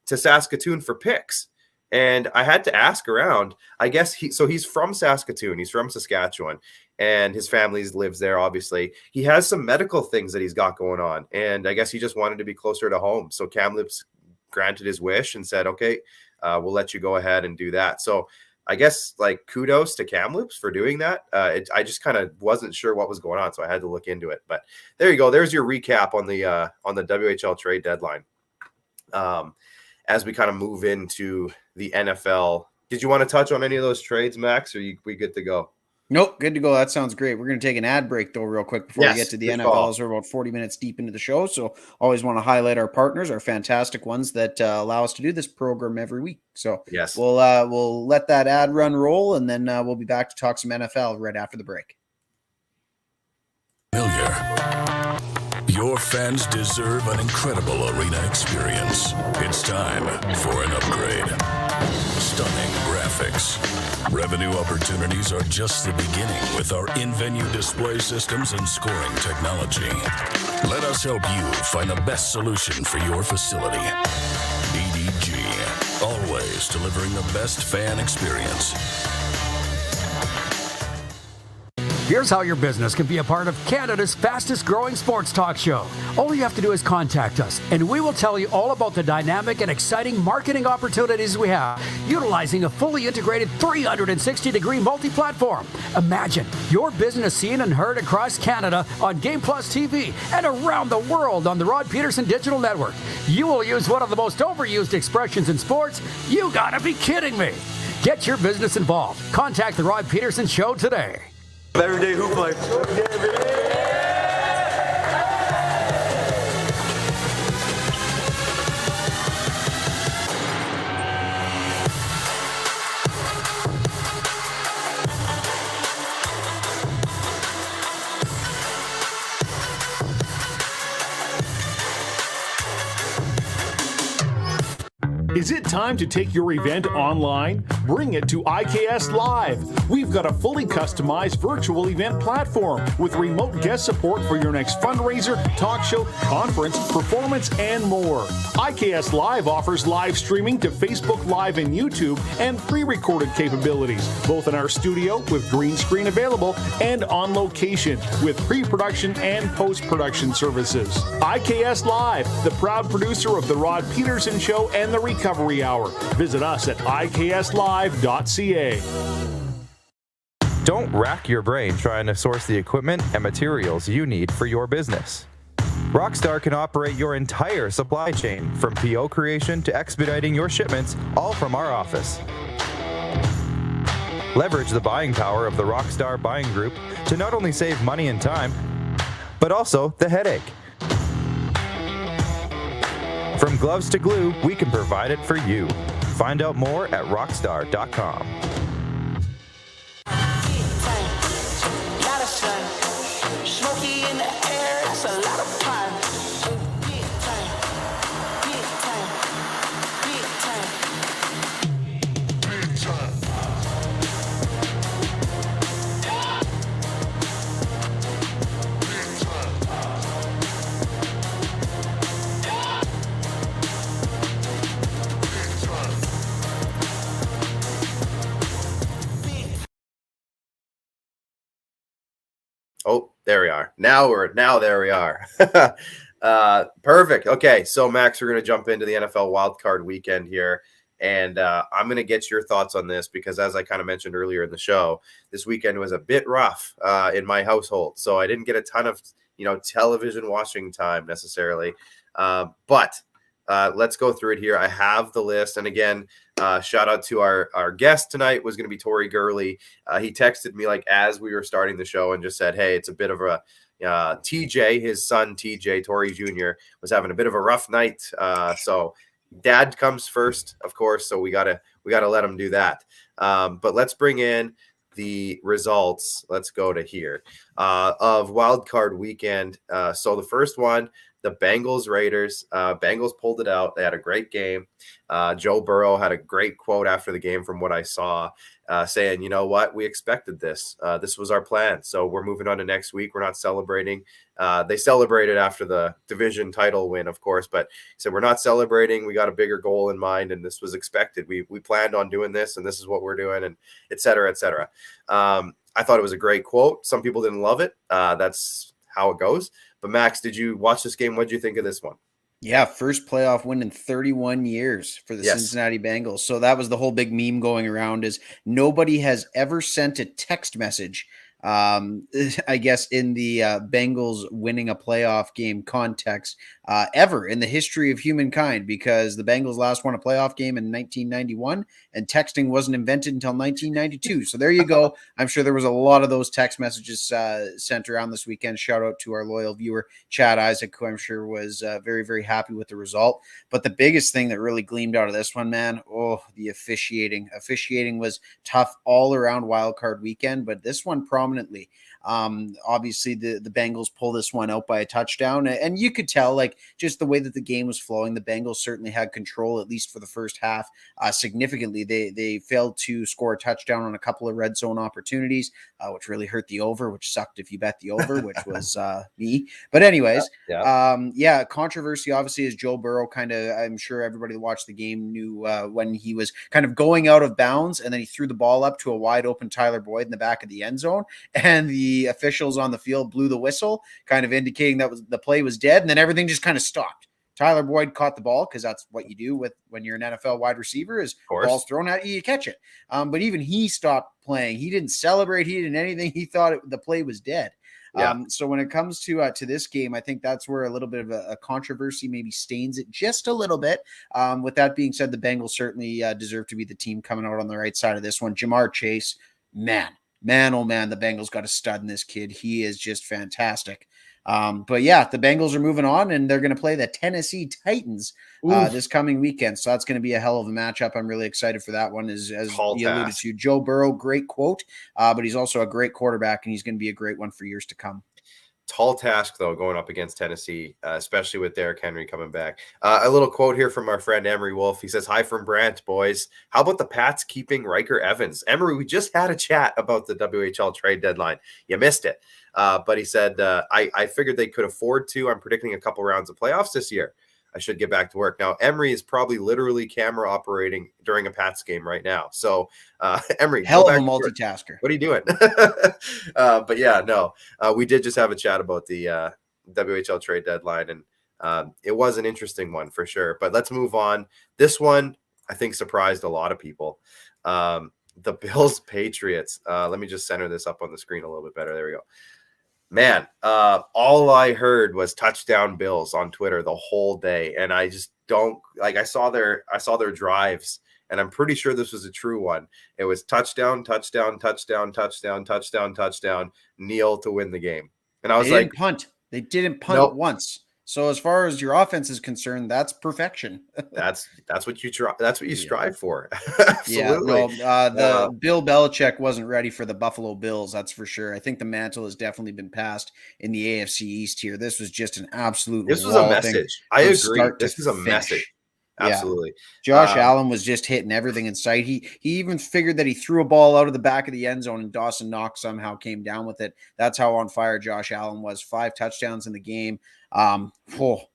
to Saskatoon for picks. And I had to ask around. I guess he's from Saskatoon. He's from Saskatchewan, and his family lives there, obviously. He has some medical things that he's got going on, and I guess he just wanted to be closer to home. So Kamloops granted his wish and said, okay, we'll let you go ahead and do that. So I guess, like, kudos to Kamloops for doing that. I just kind of wasn't sure what was going on, so I had to look into it. But there you go. There's your recap on the WHL trade deadline. As we kind of move into the NFL, did you want to touch on any of those trades, Max, or we good to go? Nope, good to go. That sounds great. We're going to take an ad break, though, real quick before we get to the NFL. As we're about 40 minutes deep into the show, so always want to highlight our partners, our fantastic ones that allow us to do this program every week. So yes, we'll let that ad run roll, and then we'll be back to talk some NFL right after the break. Your fans deserve an incredible arena experience. It's time for an upgrade. Stunning graphics. Revenue opportunities are just the beginning with our in-venue display systems and scoring technology. Let us help you find the best solution for your facility. EDG, always delivering the best fan experience. Here's how your business can be a part of Canada's fastest growing sports talk show. All you have to do is contact us, and we will tell you all about the dynamic and exciting marketing opportunities we have, utilizing a fully integrated 360-degree multi-platform. Imagine your business seen and heard across Canada on Game Plus TV and around the world on the Rod Peterson Digital Network. You will use one of the most overused expressions in sports. You gotta be kidding me. Get your business involved. Contact the Rod Peterson Show today. Everyday hoop life. Is it time to take your event online? Bring it to IKS Live. We've got a fully customized virtual event platform with remote guest support for your next fundraiser, talk show, conference, performance, and more. IKS Live offers live streaming to Facebook Live and YouTube and pre-recorded capabilities, both in our studio with green screen available and on location with pre-production and post-production services. IKS Live, the proud producer of The Rod Peterson Show and The Recovery Hour. Visit us at ikslive.ca. Don't rack your brain trying to source the equipment and materials you need for your business. Rockstar can operate your entire supply chain, from PO creation to expediting your shipments, all from our office. Leverage the buying power of the Rockstar Buying Group to not only save money and time, but also the headache. From gloves to glue, we can provide it for you. Find out more at rockstar.com. Smoky in the air, that's a lot of fun. Big time, big time, big time, big time. Oh, there we are. Now there we are. Perfect. Okay, so Max, we're going to jump into the NFL wildcard weekend here, and I'm going to get your thoughts on this because, as I kind of mentioned earlier in the show, this weekend was a bit rough in my household, so I didn't get a ton of television watching time necessarily. But let's go through it here. I have the list, and again, Shout out to our guest tonight was going to be Tori Gurley. He texted me like as we were starting the show and just said, hey, it's a bit of a TJ, his son TJ, Tori Jr. was having a bit of a rough night. So dad comes first, of course. So we gotta let him do that. But let's bring in the results. Let's go to here of Wild Card Weekend. So the first one, the Bengals Raiders. Bengals pulled it out. They had a great game. Joe Burrow had a great quote after the game from what I saw, saying, you know what, we expected this. This was our plan. So we're moving on to next week. We're not celebrating. They celebrated after the division title win, of course, but he said, we're not celebrating. We got a bigger goal in mind, and this was expected. We planned on doing this, and this is what we're doing, and et cetera, et cetera. I thought it was a great quote. Some people didn't love it. That's how it goes. But Max, did you watch this game? What did you think of this one? Yeah, first playoff win in 31 years for the Cincinnati Bengals. So that was the whole big meme going around is nobody has ever sent a text message, I guess, in the Bengals winning a playoff game context ever in the history of humankind, because the Bengals last won a playoff game in 1991 and texting wasn't invented until 1992. So there you go. I'm sure there was a lot of those text messages sent around this weekend. Shout out to our loyal viewer, Chad Isaac, who I'm sure was very, very happy with the result. But the biggest thing that really gleamed out of this one, man, the officiating. Officiating was tough all around Wild Card Weekend, but this one prominently. Obviously the Bengals pull this one out by a touchdown, and you could tell, like, just the way that the game was flowing, the Bengals certainly had control, at least for the first half, significantly. They failed to score a touchdown on a couple of red zone opportunities, which really hurt the over, which sucked if you bet the over, which was me. But anyways, controversy obviously is Joe Burrow I'm sure everybody that watched the game knew when he was kind of going out of bounds, and then he threw the ball up to a wide open Tyler Boyd in the back of the end zone, and the officials on the field blew the whistle, kind of indicating that the play was dead, and then everything just kind of stopped. Tyler Boyd caught the ball, because that's what you do when you're an NFL wide receiver, is balls thrown at you, you catch it. But even he stopped playing. He didn't celebrate. He didn't anything. He thought the play was dead. Yeah. So when it comes to this game, I think that's where a little bit of a controversy maybe stains it just a little bit. With that being said, the Bengals certainly deserve to be the team coming out on the right side of this one. Jamar Chase, man, oh man, the Bengals got a stud in this kid. He is just fantastic. But yeah, the Bengals are moving on, and they're going to play the Tennessee Titans this coming weekend. So that's going to be a hell of a matchup. I'm really excited for that one. As you alluded to, Joe Burrow, great quote, but he's also a great quarterback, and he's going to be a great one for years to come. Tall task, though, going up against Tennessee, especially with Derrick Henry coming back. A little quote here from our friend Emery Wolf. He says, "Hi from Brant, boys. How about the Pats keeping Riker Evans?" Emery, we just had a chat about the WHL trade deadline. You missed it. But he said, I figured they could afford to. I'm predicting a couple rounds of playoffs this year. I should get back to work. Now, Emery is probably literally camera operating during a Pats game right now. So, Emery, hell of a multitasker. What are you doing? But yeah, no, we did just have a chat about the WHL trade deadline, and it was an interesting one for sure. But let's move on. This one, I think, surprised a lot of people. The Bills Patriots. Let me just center this up on the screen a little bit better. There we go. Man, all I heard was touchdown Bills on Twitter the whole day, and I just don't like. I saw their drives, and I'm pretty sure this was a true one. It was touchdown, touchdown, touchdown, touchdown, touchdown, touchdown, kneel to win the game. And I was like, they didn't punt once. So as far as your offense is concerned, that's perfection. that's what you try. That's what you strive for. Absolutely. Yeah, Bill Belichick wasn't ready for the Buffalo Bills. That's for sure. I think the mantle has definitely been passed in the AFC East here. This was just an absolute. This was a message. I agree. This is a message. Absolutely. Yeah. Josh Allen was just hitting everything in sight. He even figured that he threw a ball out of the back of the end zone, and Dawson Knox somehow came down with it. That's how on fire Josh Allen was. 5 touchdowns in the game.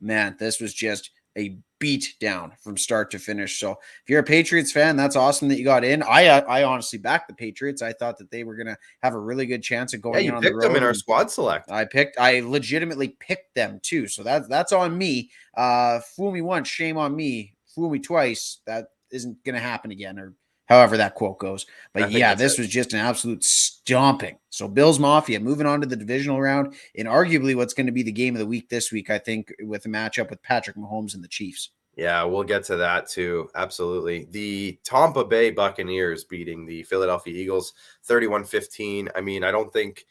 Man, this was just a beat down from start to finish. So if you're a Patriots fan, that's awesome that you got in. I honestly backed the Patriots. I thought that they were going to have a really good chance of going in on the road. You picked them in our squad select. I legitimately picked them too. So that's on me. Fool me once, shame on me. Fool me twice, that isn't going to happen again, or however that quote goes. But yeah, this was just an absolute stomping. So Bills Mafia moving on to the divisional round in arguably what's going to be the game of the week this week, I think, with a matchup with Patrick Mahomes and the Chiefs. Yeah, we'll get to that too. Absolutely. The Tampa Bay Buccaneers beating the Philadelphia Eagles 31-15. I mean, I don't think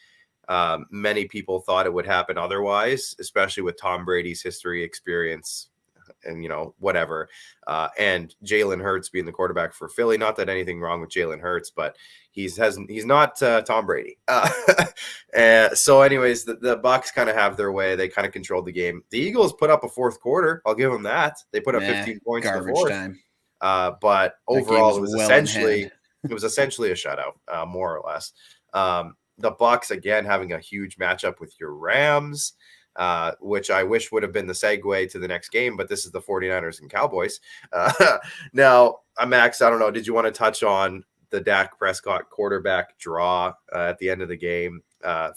many people thought it would happen otherwise, especially with Tom Brady's history, experience, and whatever. And Jalen Hurts being the quarterback for Philly. Not that anything wrong with Jalen Hurts, but he's not Tom Brady. And so, anyways, the Bucs kind of have their way. They kind of controlled the game. The Eagles put up a fourth quarter. I'll give them that. They put up 15 points in the fourth. Time. But overall, it was well essentially a shutout, more or less. The Bucs again having a huge matchup with your Rams. Which I wish would have been the segue to the next game, but this is the 49ers and Cowboys. Now, Max, I don't know, did you want to touch on the Dak Prescott quarterback draw at the end of the game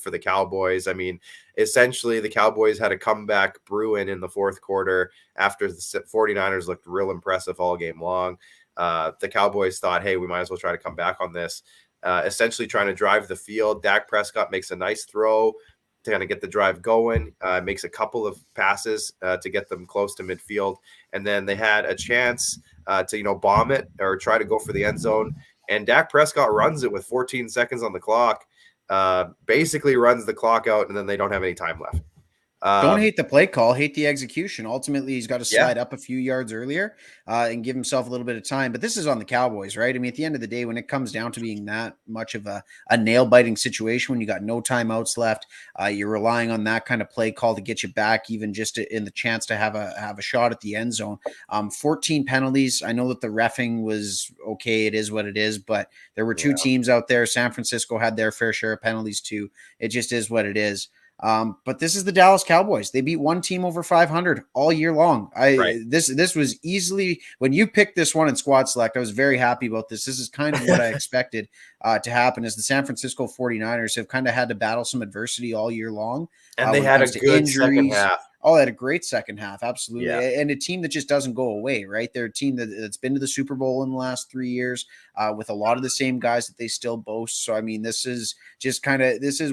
for the Cowboys? I mean, essentially the Cowboys had a comeback brewing in the fourth quarter after the 49ers looked real impressive all game long. The Cowboys thought, hey, we might as well try to come back on this, essentially trying to drive the field. Dak Prescott makes a nice throw to kind of get the drive going, makes a couple of passes to get them close to midfield. And then they had a chance to, bomb it or try to go for the end zone. And Dak Prescott runs it with 14 seconds on the clock, basically runs the clock out, and then they don't have any time left. Don't hate the play call, hate the execution. Ultimately, he's got to slide up a few yards earlier and give himself a little bit of time. But this is on the Cowboys, right? I mean, at the end of the day, when it comes down to being that much of a nail-biting situation, when you got no timeouts left, you're relying on that kind of play call to get you back, even just in the chance to have a shot at the end zone. 14 penalties. I know that the reffing was okay. It is what it is, but there were two teams out there. San Francisco had their fair share of penalties too. It just is what it is. But this is the Dallas Cowboys. They beat one team over 500 all year long. This was easily, when you picked this one in Squad Select, I was very happy about this. This is kind of what I expected to happen, is the San Francisco 49ers have kind of had to battle some adversity all year long. And they had a good second half. Oh, they had a great second half. Absolutely. Yeah. And a team that just doesn't go away, right? They're a team that's been to the Super Bowl in the last 3 years with a lot of the same guys that they still boast. So, I mean, this is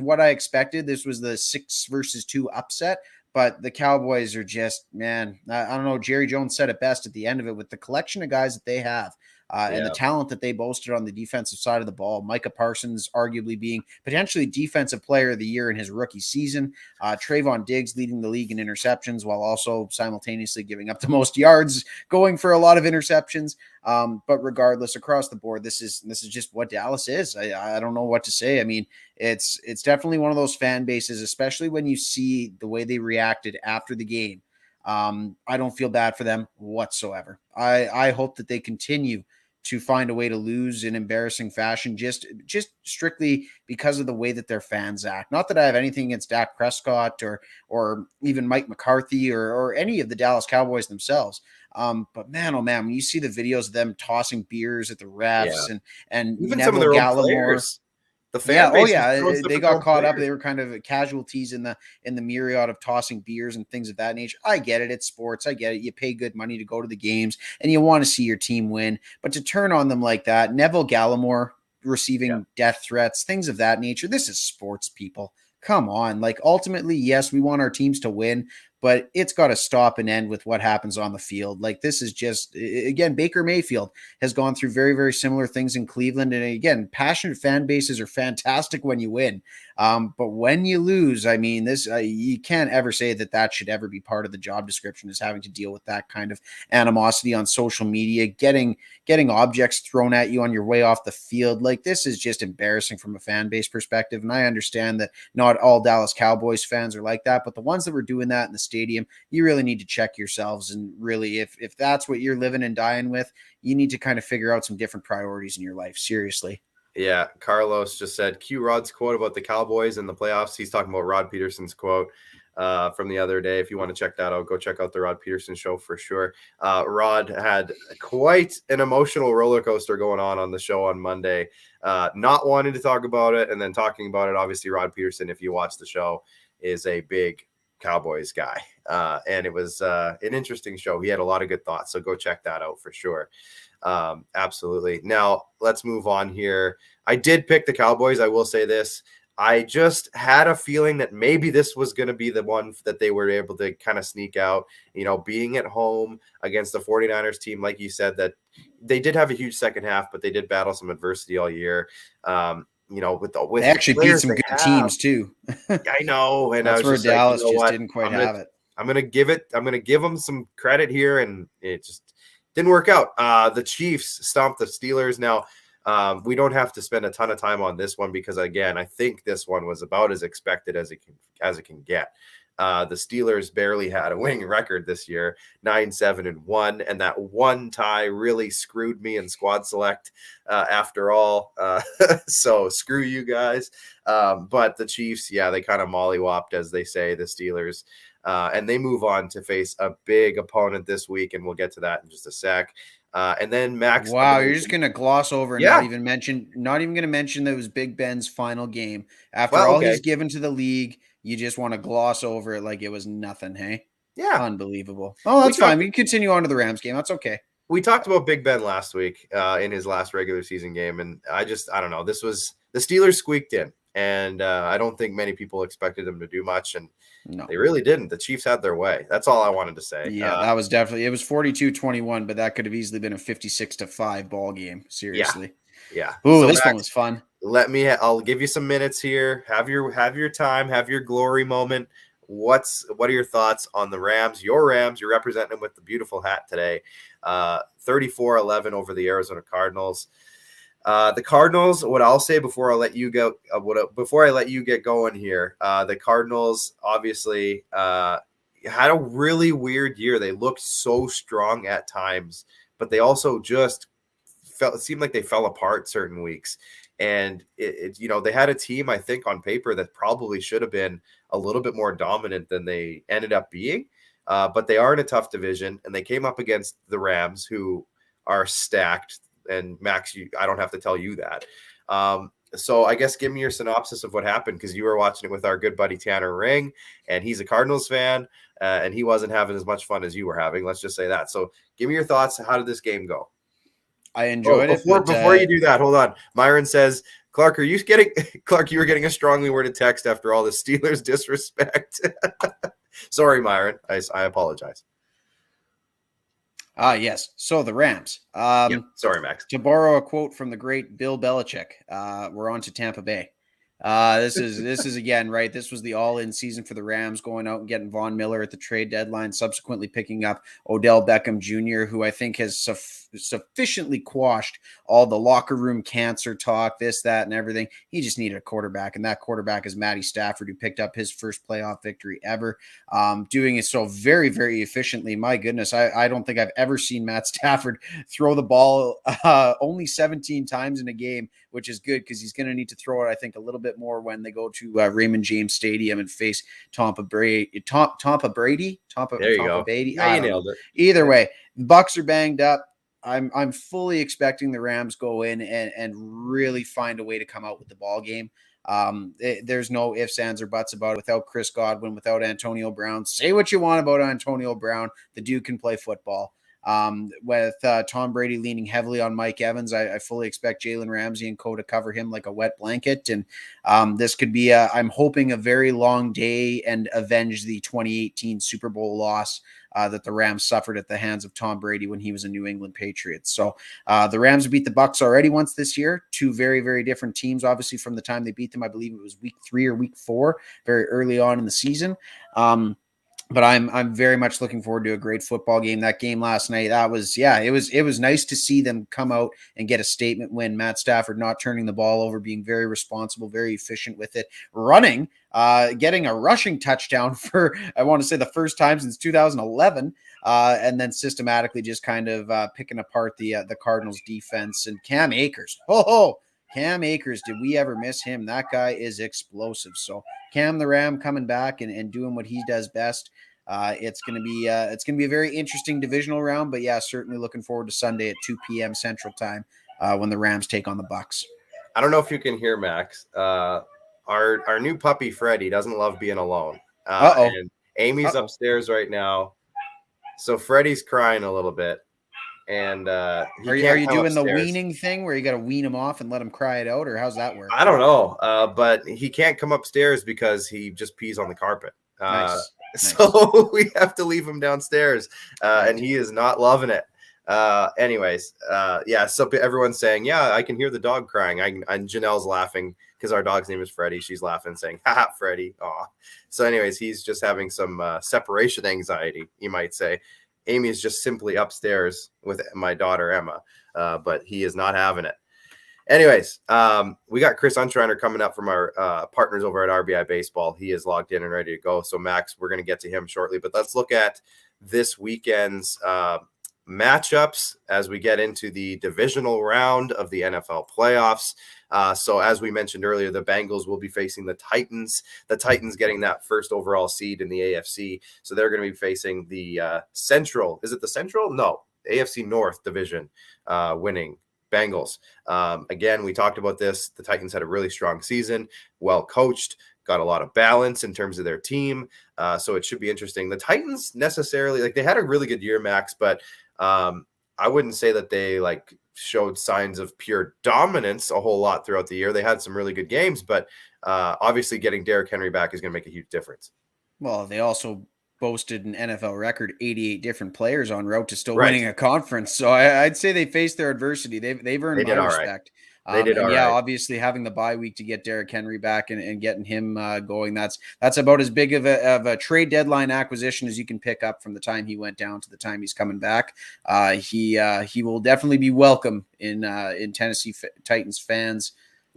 what I expected. This was the 6-2 upset, but the Cowboys are just, man, I don't know. Jerry Jones said it best at the end of it with the collection of guys that they have. And the talent that they boasted on the defensive side of the ball. Micah Parsons arguably being potentially defensive player of the year in his rookie season. Trayvon Diggs leading the league in interceptions while also simultaneously giving up the most yards, going for a lot of interceptions. But regardless, across the board, this is just what Dallas is. I don't know what to say. I mean, it's definitely one of those fan bases, especially when you see the way they reacted after the game. I don't feel bad for them whatsoever. I hope that they continue to find a way to lose in embarrassing fashion, just strictly because of the way that their fans act. Not that I have anything against Dak Prescott or even Mike McCarthy or any of the Dallas Cowboys themselves. But man, oh man, when you see the videos of them tossing beers at the refs and even Neville some of their Gallimore, own players. The fan base they got caught up. They were kind of casualties in the myriad of tossing beers and things of that nature. I get it. It's sports. I get it. You pay good money to go to the games and you want to see your team win, but to turn on them like that, Neville Gallimore receiving death threats, things of that nature. This is sports, people. Come on. Like, ultimately, yes, we want our teams to win, but it's got to stop and end with what happens on the field. Like, this is just, again, Baker Mayfield has gone through very, very similar things in Cleveland. And again, passionate fan bases are fantastic when you win. But when you lose, I mean, this, you can't ever say that should ever be part of the job description, is having to deal with that kind of animosity on social media, getting objects thrown at you on your way off the field. Like, this is just embarrassing from a fan base perspective. And I understand that not all Dallas Cowboys fans are like that, but the ones that were doing that in the stadium, you really need to check yourselves. And really, if that's what you're living and dying with, you need to kind of figure out some different priorities in your life. Seriously. Yeah, Carlos just said Q Rod's quote about the Cowboys and the playoffs. He's talking about Rod Peterson's quote from the other day. If you want to check that out, go check out the Rod Peterson show for sure. Rod had quite an emotional roller coaster going on the show on Monday, not wanting to talk about it and then talking about it. Obviously, Rod Peterson, if you watch the show, is a big Cowboys guy. And it was an interesting show. He had a lot of good thoughts, so go check that out for sure. Absolutely. Now let's move on here. I did pick the Cowboys. I will say this. I just had a feeling that maybe this was going to be the one that they were able to kind of sneak out, being at home against the 49ers team. Like you said, that they did have a huge second half, but they did battle some adversity all year. With They actually beat players some they good have. teams too. I know. And I That's was where just Dallas like, just what? didn't quite have it. I'm going to give them some credit here. And it just didn't work out. The Chiefs stomped the Steelers. Now, we don't have to spend a ton of time on this one because, again, I think this one was about as expected as it can get. The Steelers barely had a winning record this year, 9-7-1, and that one tie really screwed me in squad select after all. So screw you guys. But the Chiefs, they kind of mollywopped, as they say, the Steelers. And they move on to face a big opponent this week, and we'll get to that in just a sec. And then Max. Wow, you're just gonna gloss over and Yeah. not even gonna mention that it was Big Ben's final game. After all he's given to the league, you just want to gloss over it like it was nothing, hey? Yeah. Unbelievable. Oh, that's fine. We can continue on to the Rams game. That's okay. We talked about Big Ben last week in his last regular season game, and I don't know. This was the Steelers squeaked in, and I don't think many people expected them to do much, and they really didn't. The Chiefs had their way. That's all I wanted to say. Yeah, that was definitely, it was 42-21, but that could have easily been a 56-5 ball game. Seriously. Yeah. Ooh, So this Max, one was fun. I'll give you some minutes here. Have your time, have your glory moment. What are your thoughts on the Rams? Your Rams, you're representing them with the beautiful hat today. 34-11 over the Arizona Cardinals. The Cardinals, what I'll say before I let you go, before I let you get going here, the Cardinals obviously had a really weird year. They looked so strong at times, but they also just seemed like they fell apart certain weeks. And they had a team, I think, on paper that probably should have been a little bit more dominant than they ended up being. But they are in a tough division, and they came up against the Rams, who are stacked. And Max, I don't have to tell you that. So I guess give me your synopsis of what happened, because you were watching it with our good buddy Tanner Ring, and he's a Cardinals fan, and he wasn't having as much fun as you were having. Let's just say that. So give me your thoughts. How did this game go? I enjoyed it. Before you do that, hold on. Myron says, Clark, you were getting a strongly worded text after all the Steelers disrespect. Sorry, Myron. I apologize. Yes. So the Rams. Sorry, Max. To borrow a quote from the great Bill Belichick, we're on to Tampa Bay. This is again, right? This was the all-in season for the Rams, going out and getting Von Miller at the trade deadline, subsequently picking up Odell Beckham Jr., who I think has sufficiently quashed all the locker room cancer talk, this, that, and everything. He just needed a quarterback, and that quarterback is Matty Stafford, who picked up his first playoff victory ever, doing it so very, very efficiently. My goodness, I don't think I've ever seen Matt Stafford throw the ball only 17 times in a game, which is good because he's going to need to throw it, I think, a little bit more when they go to Raymond James Stadium and face Tampa Brady. There you go. Beatty. Yeah, you nailed it. Either way, the Bucs are banged up. I'm fully expecting the Rams go in and really find a way to come out with the ball game. There's no ifs, ands, or buts about it. Without Chris Godwin, without Antonio Brown, say what you want about Antonio Brown, the dude can play football. With Tom Brady leaning heavily on Mike Evans, I fully expect Jalen Ramsey and co to cover him like a wet blanket. And this could be, I'm hoping, a very long day and avenge the 2018 Super Bowl loss that the Rams suffered at the hands of Tom Brady when he was a New England Patriot. So the Rams beat the Bucs already once this year. Two very, very different teams, obviously, from the time they beat them. I believe it was week 3 or week 4, very early on in the season. But I'm very much looking forward to a great football game. That game last night, it was nice to see them come out and get a statement win. Matt Stafford not turning the ball over, being very responsible, very efficient with it, running, getting a rushing touchdown for, I want to say, the first time since 2011, and then systematically just kind of picking apart the Cardinals defense. And Cam Akers. Cam Akers, did we ever miss him? That guy is explosive. So Cam the Ram coming back and doing what he does best. It's gonna be a very interesting divisional round, but yeah, certainly looking forward to Sunday at 2 p.m. Central Time when the Rams take on the Bucs. I don't know if you can hear Max. Our new puppy Freddie doesn't love being alone. And Amy's upstairs right now, so Freddie's crying a little bit. and he Are you can't come doing the upstairs. weaning thing where you got to wean him off and let him cry it out, or how's that work? I don't know, but he can't come upstairs because he just pees on the carpet. Nice. So we have to leave him downstairs, and he is not loving it. Anyways, yeah, so everyone's saying, yeah, I can hear the dog crying. And Janelle's laughing because our dog's name is Freddie. She's laughing, saying, haha, Freddie. Aw. So anyways, he's just having some separation anxiety, you might say. Amy is just simply upstairs with my daughter, Emma, but he is not having it. Anyways, we got Chris Untereiner coming up from our partners over at RBI Baseball. He is logged in and ready to go. So, Max, we're going to get to him shortly. But let's look at this weekend's matchups as we get into the divisional round of the NFL playoffs. So, as we mentioned earlier, the Bengals will be facing the Titans. The Titans getting that first overall seed in the AFC. So, they're going to be facing the Central. Is it the Central? No, AFC North division winning Bengals. Again, we talked about this. The Titans had a really strong season, well coached, got a lot of balance in terms of their team. So it should be interesting. The Titans necessarily, they had a really good year, Max, but I wouldn't say that they showed signs of pure dominance a whole lot throughout the year. They had some really good games, but obviously getting Derrick Henry back is going to make a huge difference. Well, they also boasted an NFL record, 88 different players en route to still Right. winning a conference. So I'd say they faced their adversity. They've earned my respect. They did all right. Obviously having the bye week to get Derrick Henry back and getting him going, that's about as big of a trade deadline acquisition as you can pick up from the time he went down to the time he's coming back. He will definitely be welcome in Tennessee Titans fans'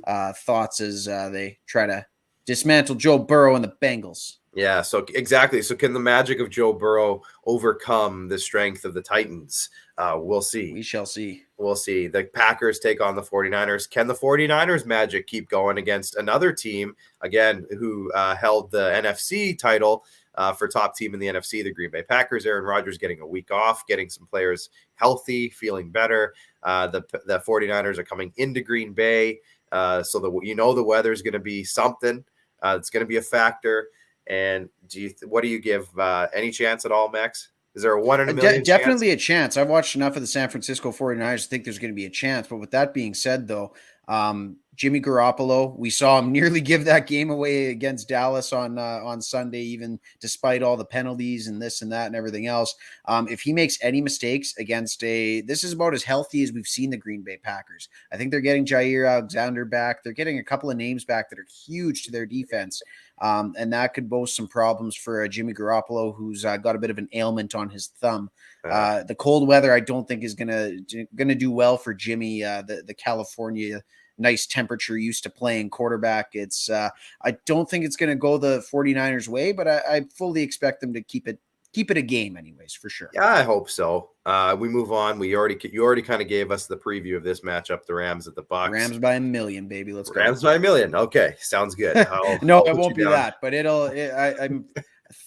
thoughts as they try to dismantle Joe Burrow and the Bengals. Yeah, so exactly. So can the magic of Joe Burrow overcome the strength of the Titans? We'll see. We shall see. We'll see. The Packers take on the 49ers. Can the 49ers magic keep going against another team, again, who held the NFC title for top team in the NFC, the Green Bay Packers? Aaron Rodgers getting a week off, getting some players healthy, feeling better. The 49ers are coming into Green Bay, so the weather is going to be something. It's going to be a factor. And what do you give? Any chance at all, Max? Is there a 1 in a million Definitely a chance. I've watched enough of the San Francisco 49ers to think there's going to be a chance. But with that being said, though, Jimmy Garoppolo, we saw him nearly give that game away against Dallas on Sunday, even despite all the penalties and this and that and everything else. If he makes any mistakes against this is about as healthy as we've seen the Green Bay Packers. I think they're getting Jair Alexander back. They're getting a couple of names back that are huge to their defense. And that could boast some problems for Jimmy Garoppolo, who's got a bit of an ailment on his thumb. The cold weather, I don't think is gonna do well for Jimmy. The California nice temperature used to playing quarterback. It's I don't think it's gonna go the 49ers way, but I fully expect them to keep it a game anyways, for sure. Yeah, I hope so. We move on. You already kind of gave us the preview of this matchup, the Rams at the Bucs. Rams by a million, baby. Let's go. Rams by a million. Okay, sounds good. No, it won't be that, but I'm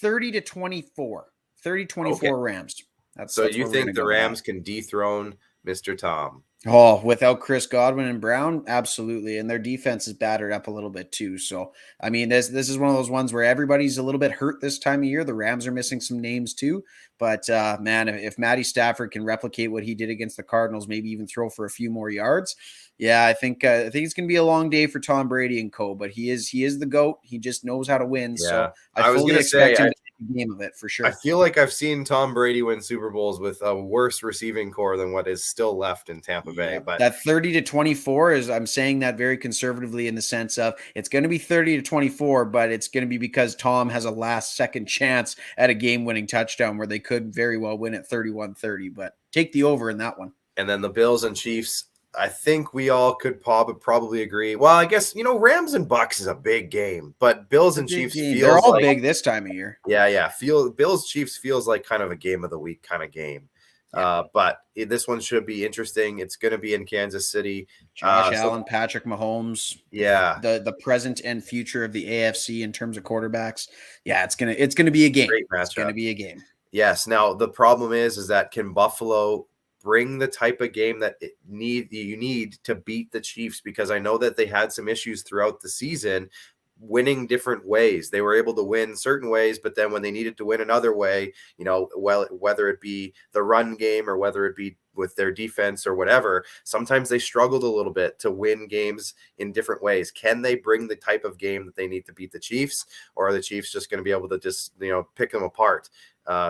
30-24. 30-24 Okay. Rams. So you think the Rams can dethrone Mr. Tom? Oh, without Chris Godwin and Brown, absolutely. And their defense is battered up a little bit too. So, I mean, this is one of those ones where everybody's a little bit hurt this time of year. The Rams are missing some names too. But, man, if Matty Stafford can replicate what he did against the Cardinals, maybe even throw for a few more yards, yeah, I think it's going to be a long day for Tom Brady and co. But he is the GOAT. He just knows how to win. Yeah. So I fully expect him to take a game of it for sure. I feel like I've seen Tom Brady win Super Bowls with a worse receiving core than what is still left in Tampa Bay. But that 30-24 is, I'm saying that very conservatively in the sense of it's going to be 30-24, but it's going to be because Tom has a last second chance at a game-winning touchdown where they could very well win at 31-30. But take the over in that one. And then the Bills and Chiefs. I think we all could probably agree. Well, I guess, Rams and Bucs is a big game, but Bills and Chiefs they're all big this time of year. Yeah. Bills Chiefs feels like kind of a game of the week kind of game. Yeah. But this one should be interesting. It's going to be in Kansas City. Josh Allen, Patrick Mahomes. Yeah. The present and future of the AFC in terms of quarterbacks. Yeah, it's gonna be a game. It's going to be a game. Yes. Now the problem is that can Buffalo bring the type of game that you need to beat the Chiefs? Because I know that they had some issues throughout the season winning different ways. They were able to win certain ways, but then when they needed to win another way, whether it be the run game or whether it be, with their defense or whatever, sometimes they struggled a little bit to win games in different ways. Can they bring the type of game that they need to beat the Chiefs, or are the Chiefs just going to be able to just, pick them apart?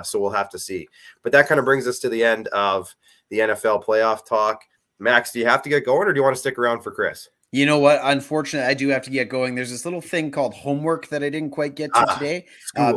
So we'll have to see. But that kind of brings us to the end of the NFL playoff talk. Max, do you have to get going, or do you want to stick around for Chris? You know what? Unfortunately, I do have to get going. There's this little thing called homework that I didn't quite get to today.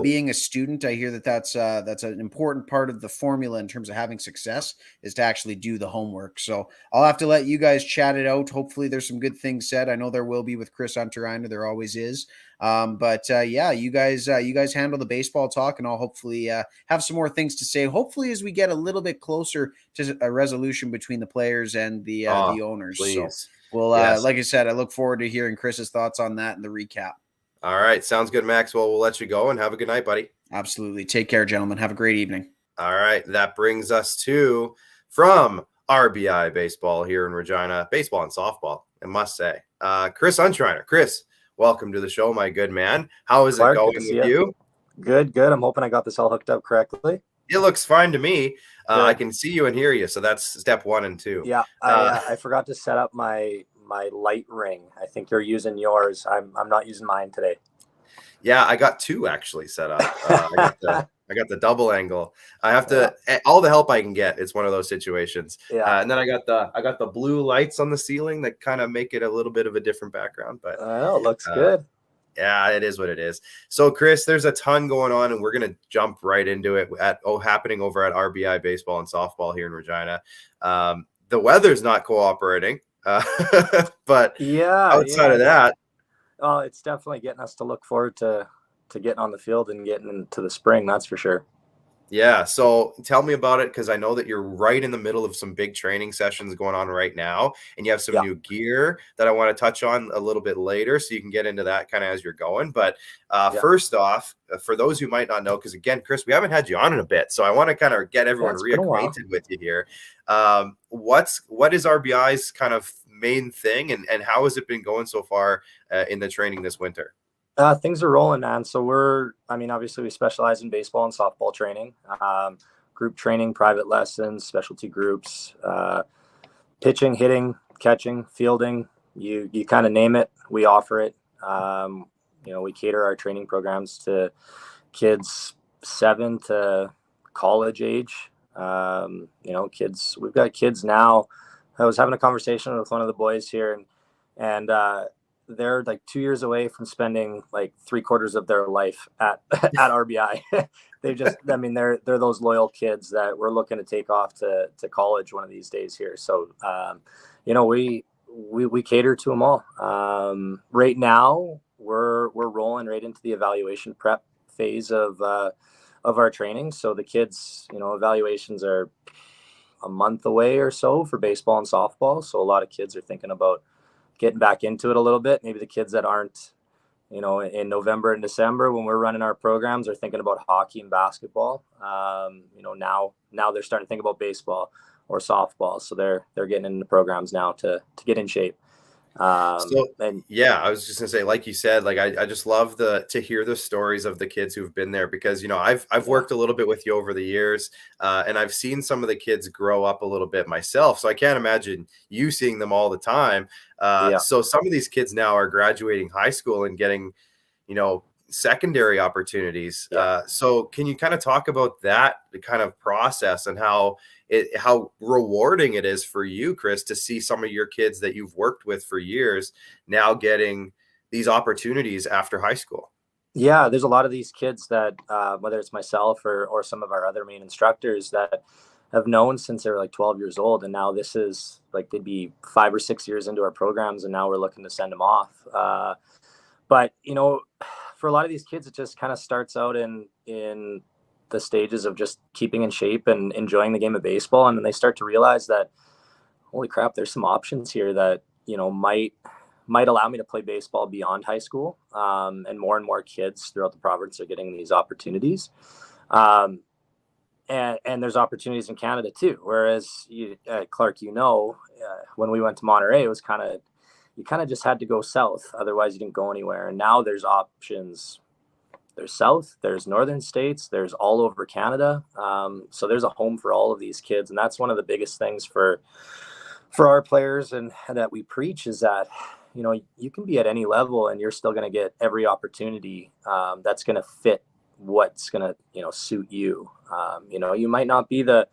Being a student, I hear that's an important part of the formula in terms of having success is to actually do the homework. So I'll have to let you guys chat it out. Hopefully, there's some good things said. I know there will be with Chris Untereiner. There always is. Yeah, you guys handle the baseball talk, and I'll hopefully have some more things to say. Hopefully, as we get a little bit closer to a resolution between the players and the owners. Please. So. Well, yes. Like I said, I look forward to hearing Chris's thoughts on that and the recap. All right. Sounds good, Max. Well, we'll let you go and have a good night, buddy. Absolutely. Take care, gentlemen. Have a great evening. All right. That brings us to, from RBI Baseball here in Regina, baseball and softball, I must say, Chris Untereiner. Chris, welcome to the show, my good man. How is it going with you? Good. I'm hoping I got this all hooked up correctly. It looks fine to me. I can see you and hear you, so that's step 1 and 2. Yeah, I forgot to set up my light ring. I think you're using yours. I'm not using mine today. Yeah, I got 2 actually set up. I got the double angle. I have to all the help I can get. It's one of those situations. Yeah, and then I got the blue lights on the ceiling that kind of make it a little bit of a different background. But it looks good. Yeah, it is what it is. So, Chris, there's a ton going on, and we're going to jump right into it happening over at RBI Baseball and Softball here in Regina. The weather's not cooperating, but outside of that. Oh, it's definitely getting us to look forward to getting on the field and getting into the spring, that's for sure. Yeah, so tell me about it, because I know that you're right in the middle of some big training sessions going on right now, and you have some new gear that I want to touch on a little bit later, so you can get into that kind of as you're going. But first off, for those who might not know, because again, Chris, we haven't had you on in a bit, so I want to kind of get everyone reacquainted with you here. What is RBI's kind of main thing, and how has it been going so far in the training this winter? Things are rolling, man. So obviously we specialize in baseball and softball training, group training, private lessons, specialty groups, pitching, hitting, catching, fielding, you kind of name it, we offer it. We cater our training programs to kids 7 to college age. Kids, we've got kids now. I was having a conversation with one of the boys here, and they're like 2 years away from spending like 3/4 of their life at RBI. They're those loyal kids that we're looking to take off to college one of these days here. So, we cater to them all. Right now we're rolling right into the evaluation prep phase of our training. So the kids, evaluations are a month away or so for baseball and softball. So a lot of kids are thinking about getting back into it a little bit. Maybe the kids that aren't, in November and December when we're running our programs are thinking about hockey and basketball. Now they're starting to think about baseball or softball. So they're getting into programs now to get in shape. I was just gonna say, like you said, like I just love to hear the stories of the kids who've been there, because I've worked a little bit with you over the years, and I've seen some of the kids grow up a little bit myself, so I can't imagine you seeing them all the time. So some of these kids now are graduating high school and getting secondary opportunities. So can you kind of talk about that kind of process and how rewarding it is for you, Chris, to see some of your kids that you've worked with for years now getting these opportunities after high school? Yeah, there's a lot of these kids that, whether it's myself or some of our other main instructors, that have known since they were like 12 years old. And now this is like, they'd be 5 or 6 years into our programs, and now we're looking to send them off. But, for a lot of these kids, it just kind of starts out in the stages of just keeping in shape and enjoying the game of baseball. And then they start to realize that, holy crap, there's some options here that, might allow me to play baseball beyond high school. And more kids throughout the province are getting these opportunities. And there's opportunities in Canada too. Whereas Clark, when we went to Monterey, it was you kind of just had to go south. Otherwise you didn't go anywhere. And now there's options there's South, there's Northern states, there's all over Canada. So there's a home for all of these kids. And that's one of the biggest things for our players and that we preach is that, you know, you can be at any level and you're still going to get every opportunity that's going to fit what's going to, you know, suit you. You know, you might not be the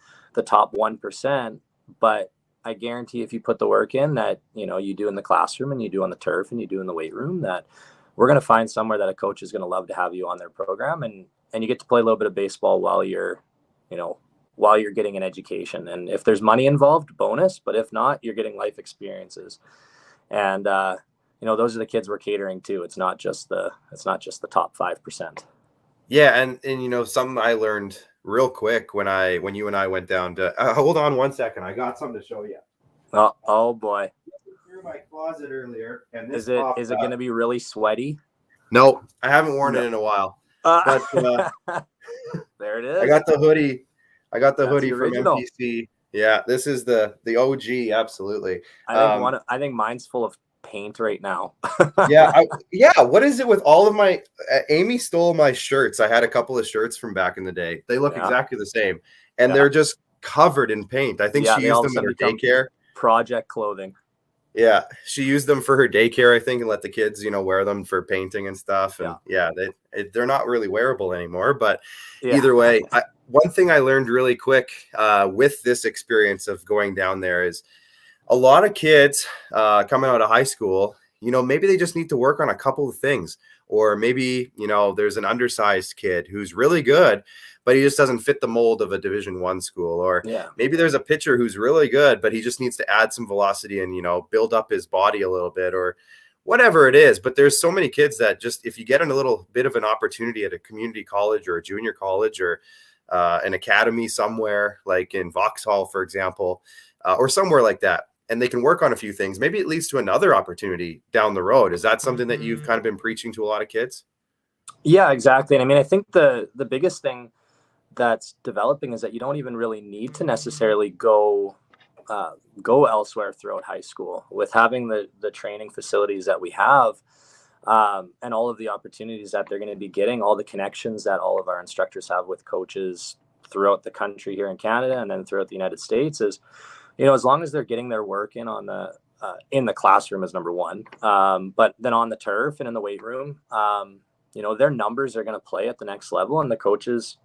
top 1%, but I guarantee if you put the work in that, you know, you do in the classroom and you do on the turf and you do in the weight room, that we're going to find somewhere that a coach is going to love to have you on their program. And you get to play a little bit of baseball while you're, you know, while you're getting an education. And if there's money involved, bonus, but if not, you're getting life experiences. And, you know, those are the kids we're catering to. It's not just the top 5%. Yeah. And, you know, something I learned real quick when you and I went down to, hold on one second. I got something to show you. Oh boy. Through my closet earlier. And this is it going to be really sweaty? No, I haven't worn it in a while. But there it is. I got the hoodie. That's hoodie from original. MPC. Yeah, this is the OG. Absolutely. I think mine's full of paint right now. Yeah. What is it with all of my Amy stole my shirts. I had a couple of shirts from back in the day. They look exactly the same. And they're just covered in paint. I think she used them in her daycare. Project clothing. Yeah. She used them for her daycare, I think, and let the kids, you know, wear them for painting and stuff. And they're not really wearable anymore. But either way, one thing I learned really quick with this experience of going down there is a lot of kids coming out of high school, you know, maybe they just need to work on a couple of things. Or maybe, you know, there's an undersized kid who's really good, but he just doesn't fit the mold of a Division I school. Or maybe there's a pitcher who's really good, but he just needs to add some velocity and, you know, build up his body a little bit or whatever it is. But there's so many kids that just, if you get in a little bit of an opportunity at a community college or a junior college or an academy somewhere like in Vauxhall, for example, or somewhere like that, and they can work on a few things, maybe it leads to another opportunity down the road. Is that something that you've kind of been preaching to a lot of kids? Yeah, exactly. And I mean, I think the biggest thing that's developing is that you don't even really need to necessarily go elsewhere throughout high school. With having the training facilities that we have and all of the opportunities that they're going to be getting, all the connections that all of our instructors have with coaches throughout the country here in Canada and then throughout the United States is, you know, as long as they're getting their work in on in the classroom is number one, but then on the turf and in the weight room, you know, their numbers are going to play at the next level, and the coaches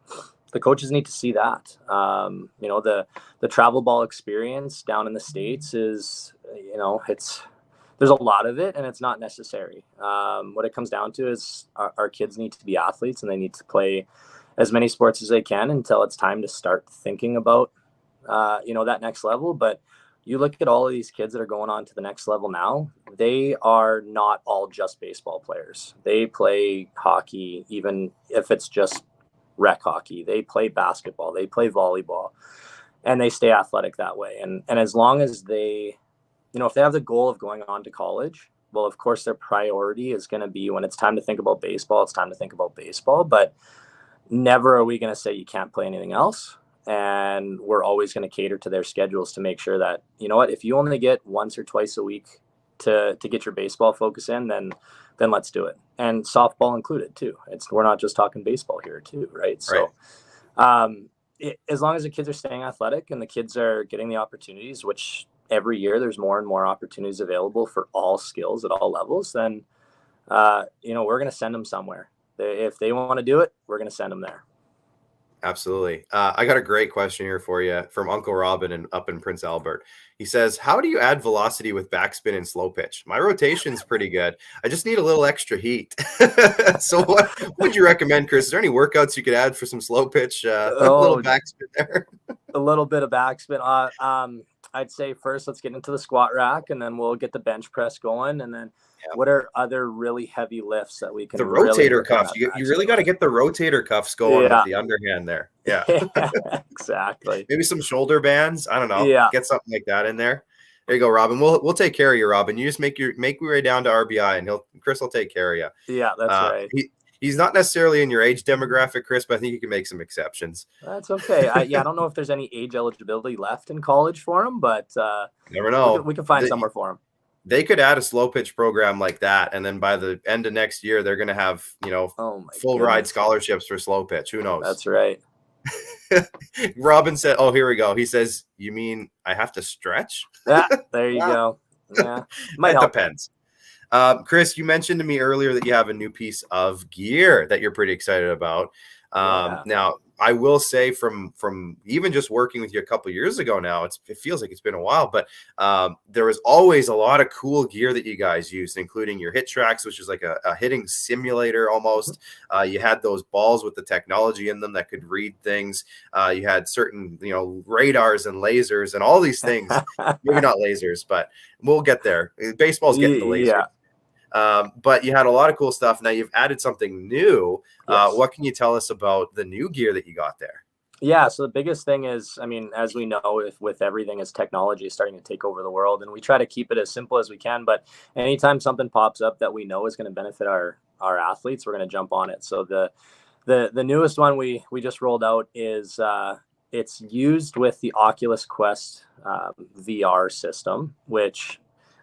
need to see that. You know, the travel ball experience down in the States is, you know, there's a lot of it, and it's not necessary. What it comes down to is our kids need to be athletes, and they need to play as many sports as they can until it's time to start thinking about you know, that next level. But you look at all of these kids that are going on to the next level now, they are not all just baseball players. They play hockey, even if it's just rec hockey. They play basketball, they play volleyball, and they stay athletic that way. And as long as they, you know, if they have the goal of going on to college, well, of course, their priority is going to be when it's time to think about baseball, it's time to think about baseball. But never are we going to say you can't play anything else. And we're always going to cater to their schedules to make sure that, you know what, if you only get once or twice a week to get your baseball focus in, then let's do it. And softball included too. We're not just talking baseball here too, right? So as long as the kids are staying athletic and the kids are getting the opportunities, which every year there's more and more opportunities available for all skills at all levels, then, you know, we're going to send them somewhere. If they want to do it, we're going to send them there. Absolutely. I got a great question here for you from Uncle Robin up in Prince Albert. He says, how do you add velocity with backspin and slow pitch? My rotation's pretty good. I just need a little extra heat. So what would you recommend, Chris? Is there any workouts you could add for some slow pitch? A little backspin there. A little bit of backspin. I'd say first let's get into the squat rack, and then we'll get the bench press going, and then what are other really heavy lifts that we can? The rotator cuffs. You really got to get the rotator cuffs going with the underhand there. Yeah, exactly. Maybe some shoulder bands. I don't know. Yeah, get something like that in there. There you go, Robin. We'll take care of you, Robin. You just make your way down to RBI, and Chris will take care of you. Yeah, that's right. He's not necessarily in your age demographic, Chris, but I think you can make some exceptions. That's okay. I don't know if there's any age eligibility left in college for him, but never know. We can find somewhere for him. they could add a slow pitch program like that, and then by the end of next year, they're going to have, full ride scholarships for slow pitch. Who knows? That's right. Robin said, "Oh, here we go." He says, "You mean I have to stretch?" Yeah, there you go. Yeah, it depends. Chris, you mentioned to me earlier that you have a new piece of gear that you're pretty excited about. Now, I will say from even just working with you a couple years ago now, it feels like it's been a while, but there was always a lot of cool gear that you guys used, including your hit tracks, which is like a hitting simulator almost. You had those balls with the technology in them that could read things. You had certain, radars and lasers and all these things. Maybe not lasers, but we'll get there. Baseball's getting the lasers. Yeah. But you had a lot of cool stuff. Now you've added something new. Yes. What can you tell us about the new gear that you got there? Yeah. So the biggest thing is, as we know, with everything is technology is starting to take over the world, and we try to keep it as simple as we can. But anytime something pops up that we know is going to benefit our athletes, we're going to jump on it. So the newest one we just rolled out is it's used with the Oculus Quest VR system, which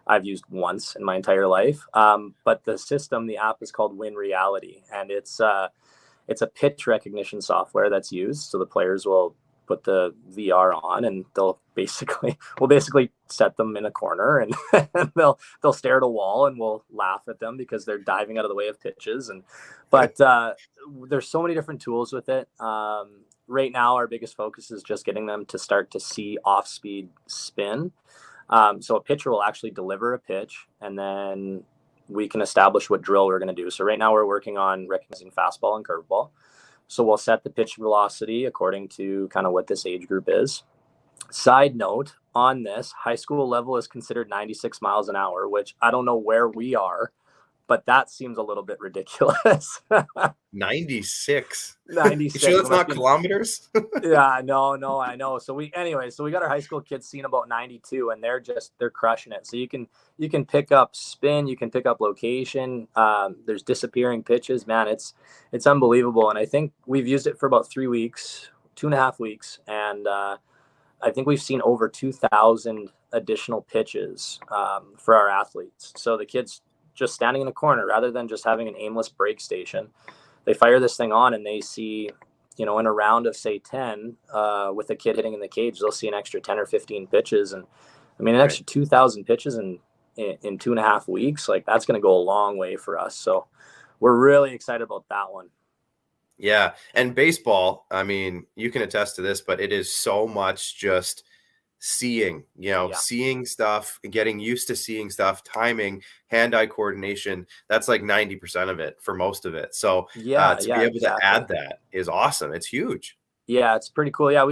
I've used once in my entire life. But the app is called Win Reality, and it's a pitch recognition software that's used. So the players will put the VR on, and we'll basically set them in a corner, and they'll stare at a wall, and we'll laugh at them because they're diving out of the way of pitches. But there's so many different tools with it. Right now, our biggest focus is just getting them to start to see off-speed spin. So a pitcher will actually deliver a pitch, and then we can establish what drill we're going to do. So right now we're working on recognizing fastball and curveball. So we'll set the pitch velocity according to kind of what this age group is. Side note on this, high school level is considered 96 miles an hour, which I don't know where we are, but that seems a little bit ridiculous. 96. 96. You sure that's not kilometers? Yeah, no, I know. So we got our high school kids seeing about 92, and they're crushing it. So you can pick up spin, you can pick up location. There's disappearing pitches, man. It's unbelievable. And I think we've used it for about 3 weeks, 2.5 weeks. And I think we've seen over 2,000 additional pitches for our athletes. So the kids just standing in the corner rather than just having an aimless break station. They fire this thing on and they see, in a round of say 10 with a kid hitting in the cage, they'll see an extra 10 or 15 pitches. And an extra 2,000 pitches in 2.5 weeks, like that's going to go a long way for us. So we're really excited about that one. Yeah. And baseball, you can attest to this, but it is so much just seeing, seeing stuff, getting used to seeing stuff, timing, hand-eye coordination. That's like 90% of it for most of it. So to be able to add that is awesome. It's huge. Yeah, it's pretty cool. Yeah,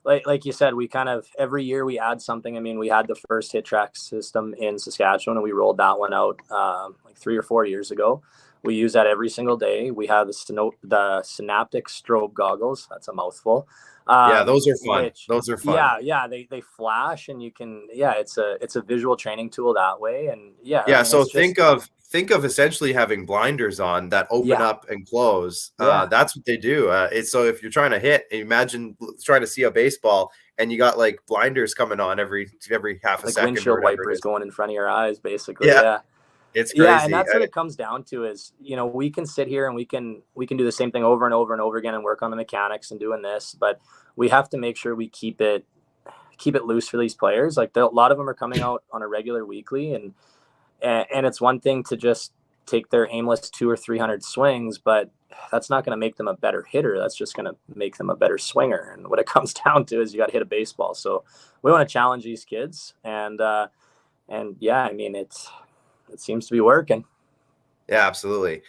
like you said, we kind of every year we add something. We had the first hit track system in Saskatchewan, and we rolled that one out like 3 or 4 years ago. We use that every single day. We have the synaptic strobe goggles. That's a mouthful. Those are fun. Those are fun. Yeah, they flash, and you can. Yeah, it's a visual training tool that way, and So think of essentially having blinders on that open up and close. That's what they do. So if you're trying to hit, imagine trying to see a baseball, and you got like blinders coming on every half a second. Windshield wipers going in front of your eyes, basically. Yeah. It's crazy. Yeah, and that's what it comes down to is, we can sit here and we can do the same thing over and over and over again and work on the mechanics and doing this, but we have to make sure we keep it loose for these players. Like a lot of them are coming out on a regular weekly, and it's one thing to just take their aimless 200 or 300 swings, but that's not going to make them a better hitter. That's just going to make them a better swinger. And what it comes down to is you got to hit a baseball. So we want to challenge these kids, and it seems to be working. Yeah, absolutely.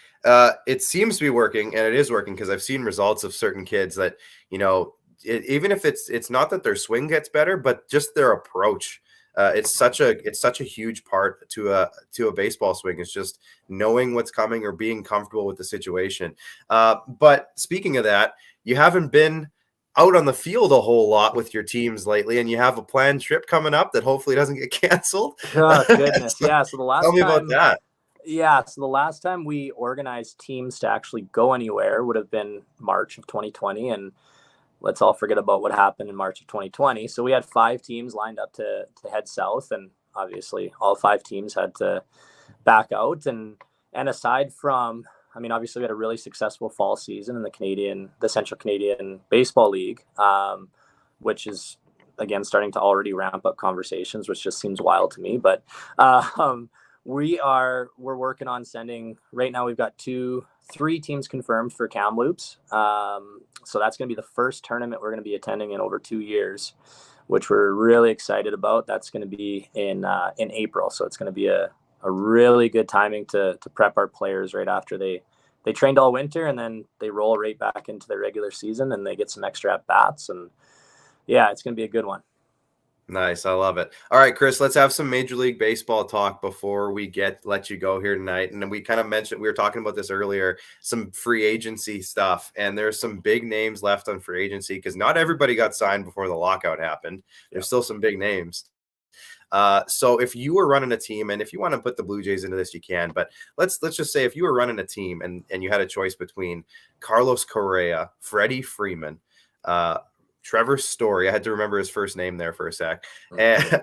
It seems to be working, and it is working because I've seen results of certain kids that, even if it's not that their swing gets better, but just their approach. It's such a huge part to a baseball swing. It's just knowing what's coming or being comfortable with the situation. But speaking of that, you haven't been out on the field a whole lot with your teams lately, and you have a planned trip coming up that hopefully doesn't get canceled. Oh, goodness. Yeah. So the last tell me about that. Yeah. So the last time we organized teams to actually go anywhere would have been March of 2020. And let's all forget about what happened in March of 2020. So we had 5 teams lined up to head south, and obviously all 5 teams had to back out. And aside from, I mean, obviously we had a really successful fall season in the Central Canadian Baseball League, which is, again, starting to already ramp up conversations, which just seems wild to me. But we're working on sending, right now we've got 3 teams confirmed for Kamloops. So that's going to be the first tournament we're going to be attending in over 2 years, which we're really excited about. That's going to be in April. So it's going to be a really good timing to prep our players right after they trained all winter, and then they roll right back into their regular season and they get some extra at bats. And yeah, it's going to be a good one. Nice. I love it. All right, Chris, let's have some Major League Baseball talk before we let you go here tonight. And then we kind of mentioned, we were talking about this earlier, some free agency stuff. And there's some big names left on free agency because not everybody got signed before the lockout happened. There's still some big names. So if you were running a team, and if you want to put the Blue Jays into this, you can, but let's just say if you were running a team and you had a choice between Carlos Correa, Freddie Freeman, Trevor Story, I had to remember his first name there for a sec,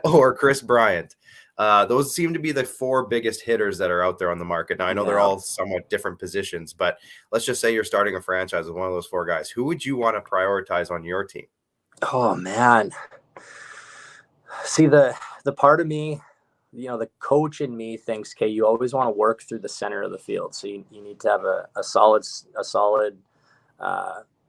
or Chris Bryant. Those seem to be the 4 biggest hitters that are out there on the market. Now, I know they're all somewhat different positions, but let's just say you're starting a franchise with one of those 4 guys. Who would you want to prioritize on your team? Oh, man. See, the part of me, the coach in me thinks, okay, you always want to work through the center of the field. So you need to have a solid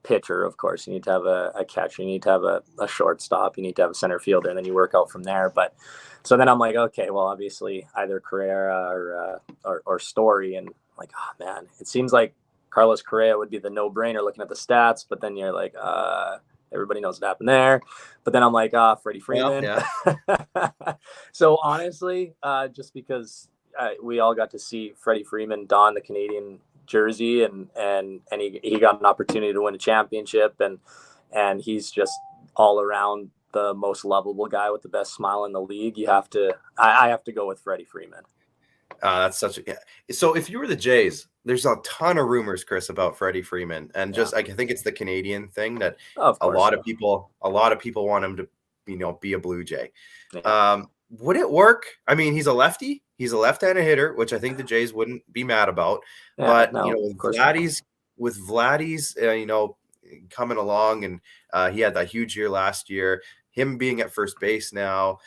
pitcher, of course. You need to have a catcher. You need to have a shortstop. You need to have a center fielder, and then you work out from there. But so then I'm like, okay, well, obviously either Correa or Story. And I'm like, oh man, it seems like Carlos Correa would be the no-brainer looking at the stats. But then you're like, everybody knows what happened there. But then I'm like, Freddie Freeman. Yeah. So honestly, just because we all got to see Freddie Freeman don the Canadian jersey and he got an opportunity to win a championship, and he's just all around the most lovable guy with the best smile in the league. I have to go with Freddie Freeman. That's so if you were the Jays, there's a ton of rumors, Chris, about Freddie Freeman, and just I think it's the Canadian thing that a lot of people want him to be a Blue Jay. Yeah. Would it work? I mean, he's a lefty. He's a left-handed hitter, which I think the Jays wouldn't be mad about. Yeah, but with Vladdy's coming along, and he had that huge year last year. Him being at first base now,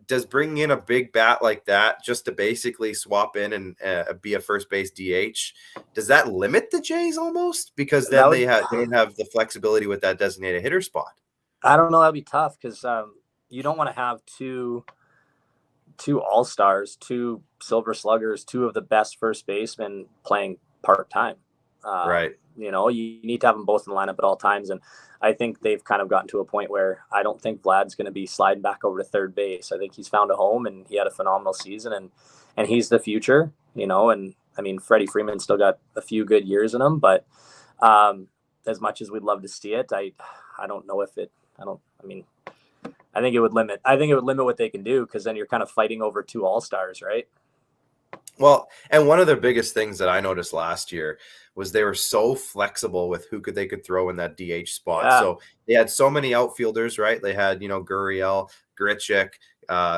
does bringing in a big bat like that just to basically swap in and be a first base DH, does that limit the Jays almost? Because then they don't have the flexibility with that designated hitter spot. I don't know. That'd be tough because you don't want to have two all-stars, 2 silver sluggers, 2 of the best first basemen playing part-time. Right. You need to have them both in the lineup at all times. And I think they've kind of gotten to a point where I don't think Vlad's going to be sliding back over to third base. I think he's found a home, and he had a phenomenal season, and he's the future, and I mean, Freddie Freeman still got a few good years in him, but as much as we'd love to see it, I don't know if I think it would limit what they can do, because then you're kind of fighting over 2 all-stars, right? Well, and one of the biggest things that I noticed last year was they were so flexible with who they could throw in that DH spot. Yeah. So they had so many outfielders, right? They had, Gurriel, Grichuk,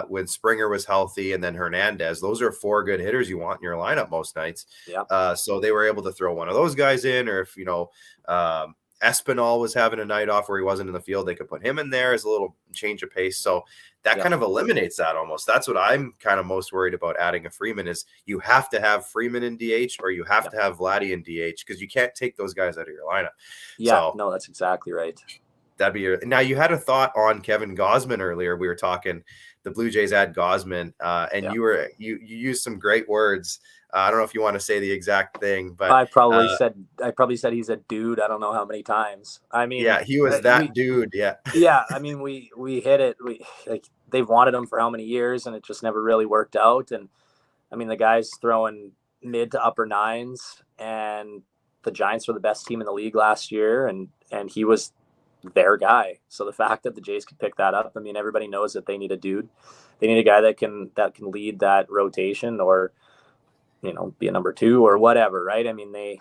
when Springer was healthy, and then Hernandez. Those are 4 good hitters you want in your lineup most nights. Yeah. So they were able to throw one of those guys in, or if, Espinal was having a night off where he wasn't in the field, they could put him in there as a little change of pace. So that kind of eliminates that almost. That's what I'm kind of most worried about adding a Freeman is you have to have Freeman in DH, or you have to have Vladdy in DH, because you can't take those guys out of your lineup. Yeah, no, that's exactly right. That'd be now you had a thought on Kevin Gausman earlier. We were talking the Blue Jays had Gausman, and you used some great words. I don't know if you want to say the exact thing, but I probably said he's a dude. I don't know how many times. I mean, yeah, he was that dude. Yeah. Yeah. I mean, we hit it. They've wanted him for how many years, and it just never really worked out. And I mean, the guy's throwing mid to upper 9s, and the Giants were the best team in the league last year. And he was their guy. So the fact that the Jays could pick that up, I mean, everybody knows that they need a dude. They need a guy that can lead that rotation, or be a number 2 or whatever, right? I mean, they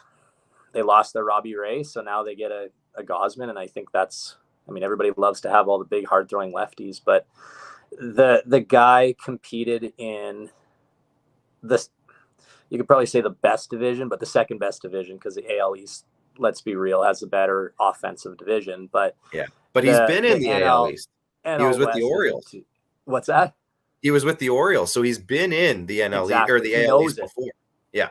lost their Robbie Ray, so now they get a Gausman, and I think everybody loves to have all the big hard throwing lefties, but The guy competed in this. You could probably say the best division, but the second best division, because the AL East, let's be real, has a better offensive division. But Yeah, but he's been in the AL East. He was with the West Orioles. What's that? He was with the Orioles, so he's been in the NL East or the AL East before. Yeah,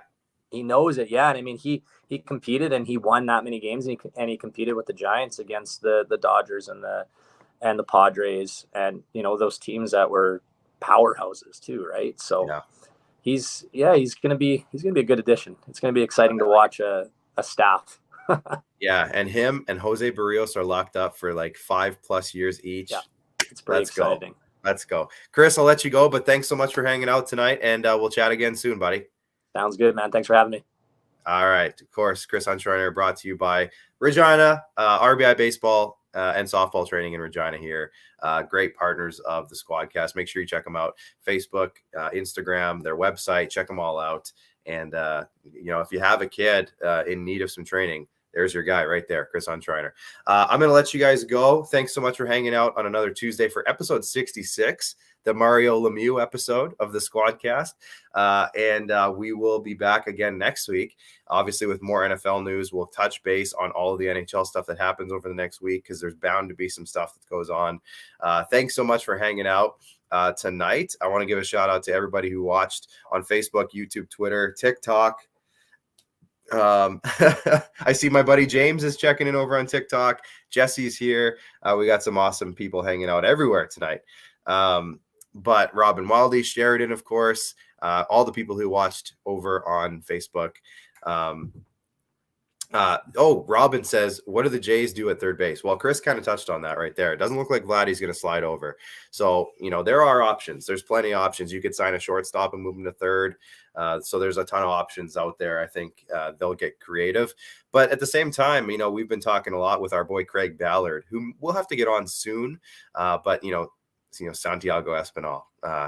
he knows it. Yeah, and I mean he competed and he won that many games, and he competed with the Giants against the Dodgers and the Padres, and those teams that were powerhouses too, right? So yeah. He's gonna be a good addition. It's gonna be exciting to watch a staff. Yeah, and him and Jose Barrios are locked up for like 5+ years each. Yeah, it's pretty exciting. Let's go. Chris, I'll let you go, but thanks so much for hanging out tonight, and we'll chat again soon, buddy. Sounds good, man. Thanks for having me. All right. Of course, Chris Untereiner, brought to you by Regina, RBI Baseball, and softball training in Regina here. Great partners of the SquadCast. Make sure you check them out. Facebook, Instagram, their website. Check them all out. And, if you have a kid in need of some training, there's your guy right there, Chris Untereiner. I'm going to let you guys go. Thanks so much for hanging out on another Tuesday for episode 66, the Mario Lemieux episode of the SquadCast. And we will be back again next week, obviously with more NFL news. We'll touch base on all of the NHL stuff that happens over the next week, because there's bound to be some stuff that goes on. Thanks so much for hanging out tonight. I want to give a shout out to everybody who watched on Facebook, YouTube, Twitter, TikTok. I see my buddy James is checking in over on TikTok. Jesse's here. We got some awesome people hanging out everywhere tonight. But Robin Wildy, Sheridan, of course, all the people who watched over on Facebook. Robin says, what do the Jays do at third base? Well, Chris kind of touched on that right there. It doesn't look like Vladdy's going to slide over. So, there are options. There's plenty of options. You could sign a shortstop and move him to third. So there's a ton of options out there. I think they'll get creative. But at the same time, we've been talking a lot with our boy Craig Ballard, who we'll have to get on soon. But Santiago Espinal,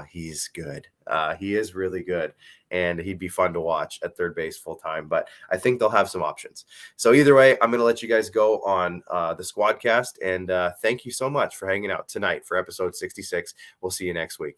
he's good. He is really good, and he'd be fun to watch at third base full time. But I think they'll have some options. So either way, I'm going to let you guys go on the SquadCast, and thank you so much for hanging out tonight for episode 66. We'll see you next week.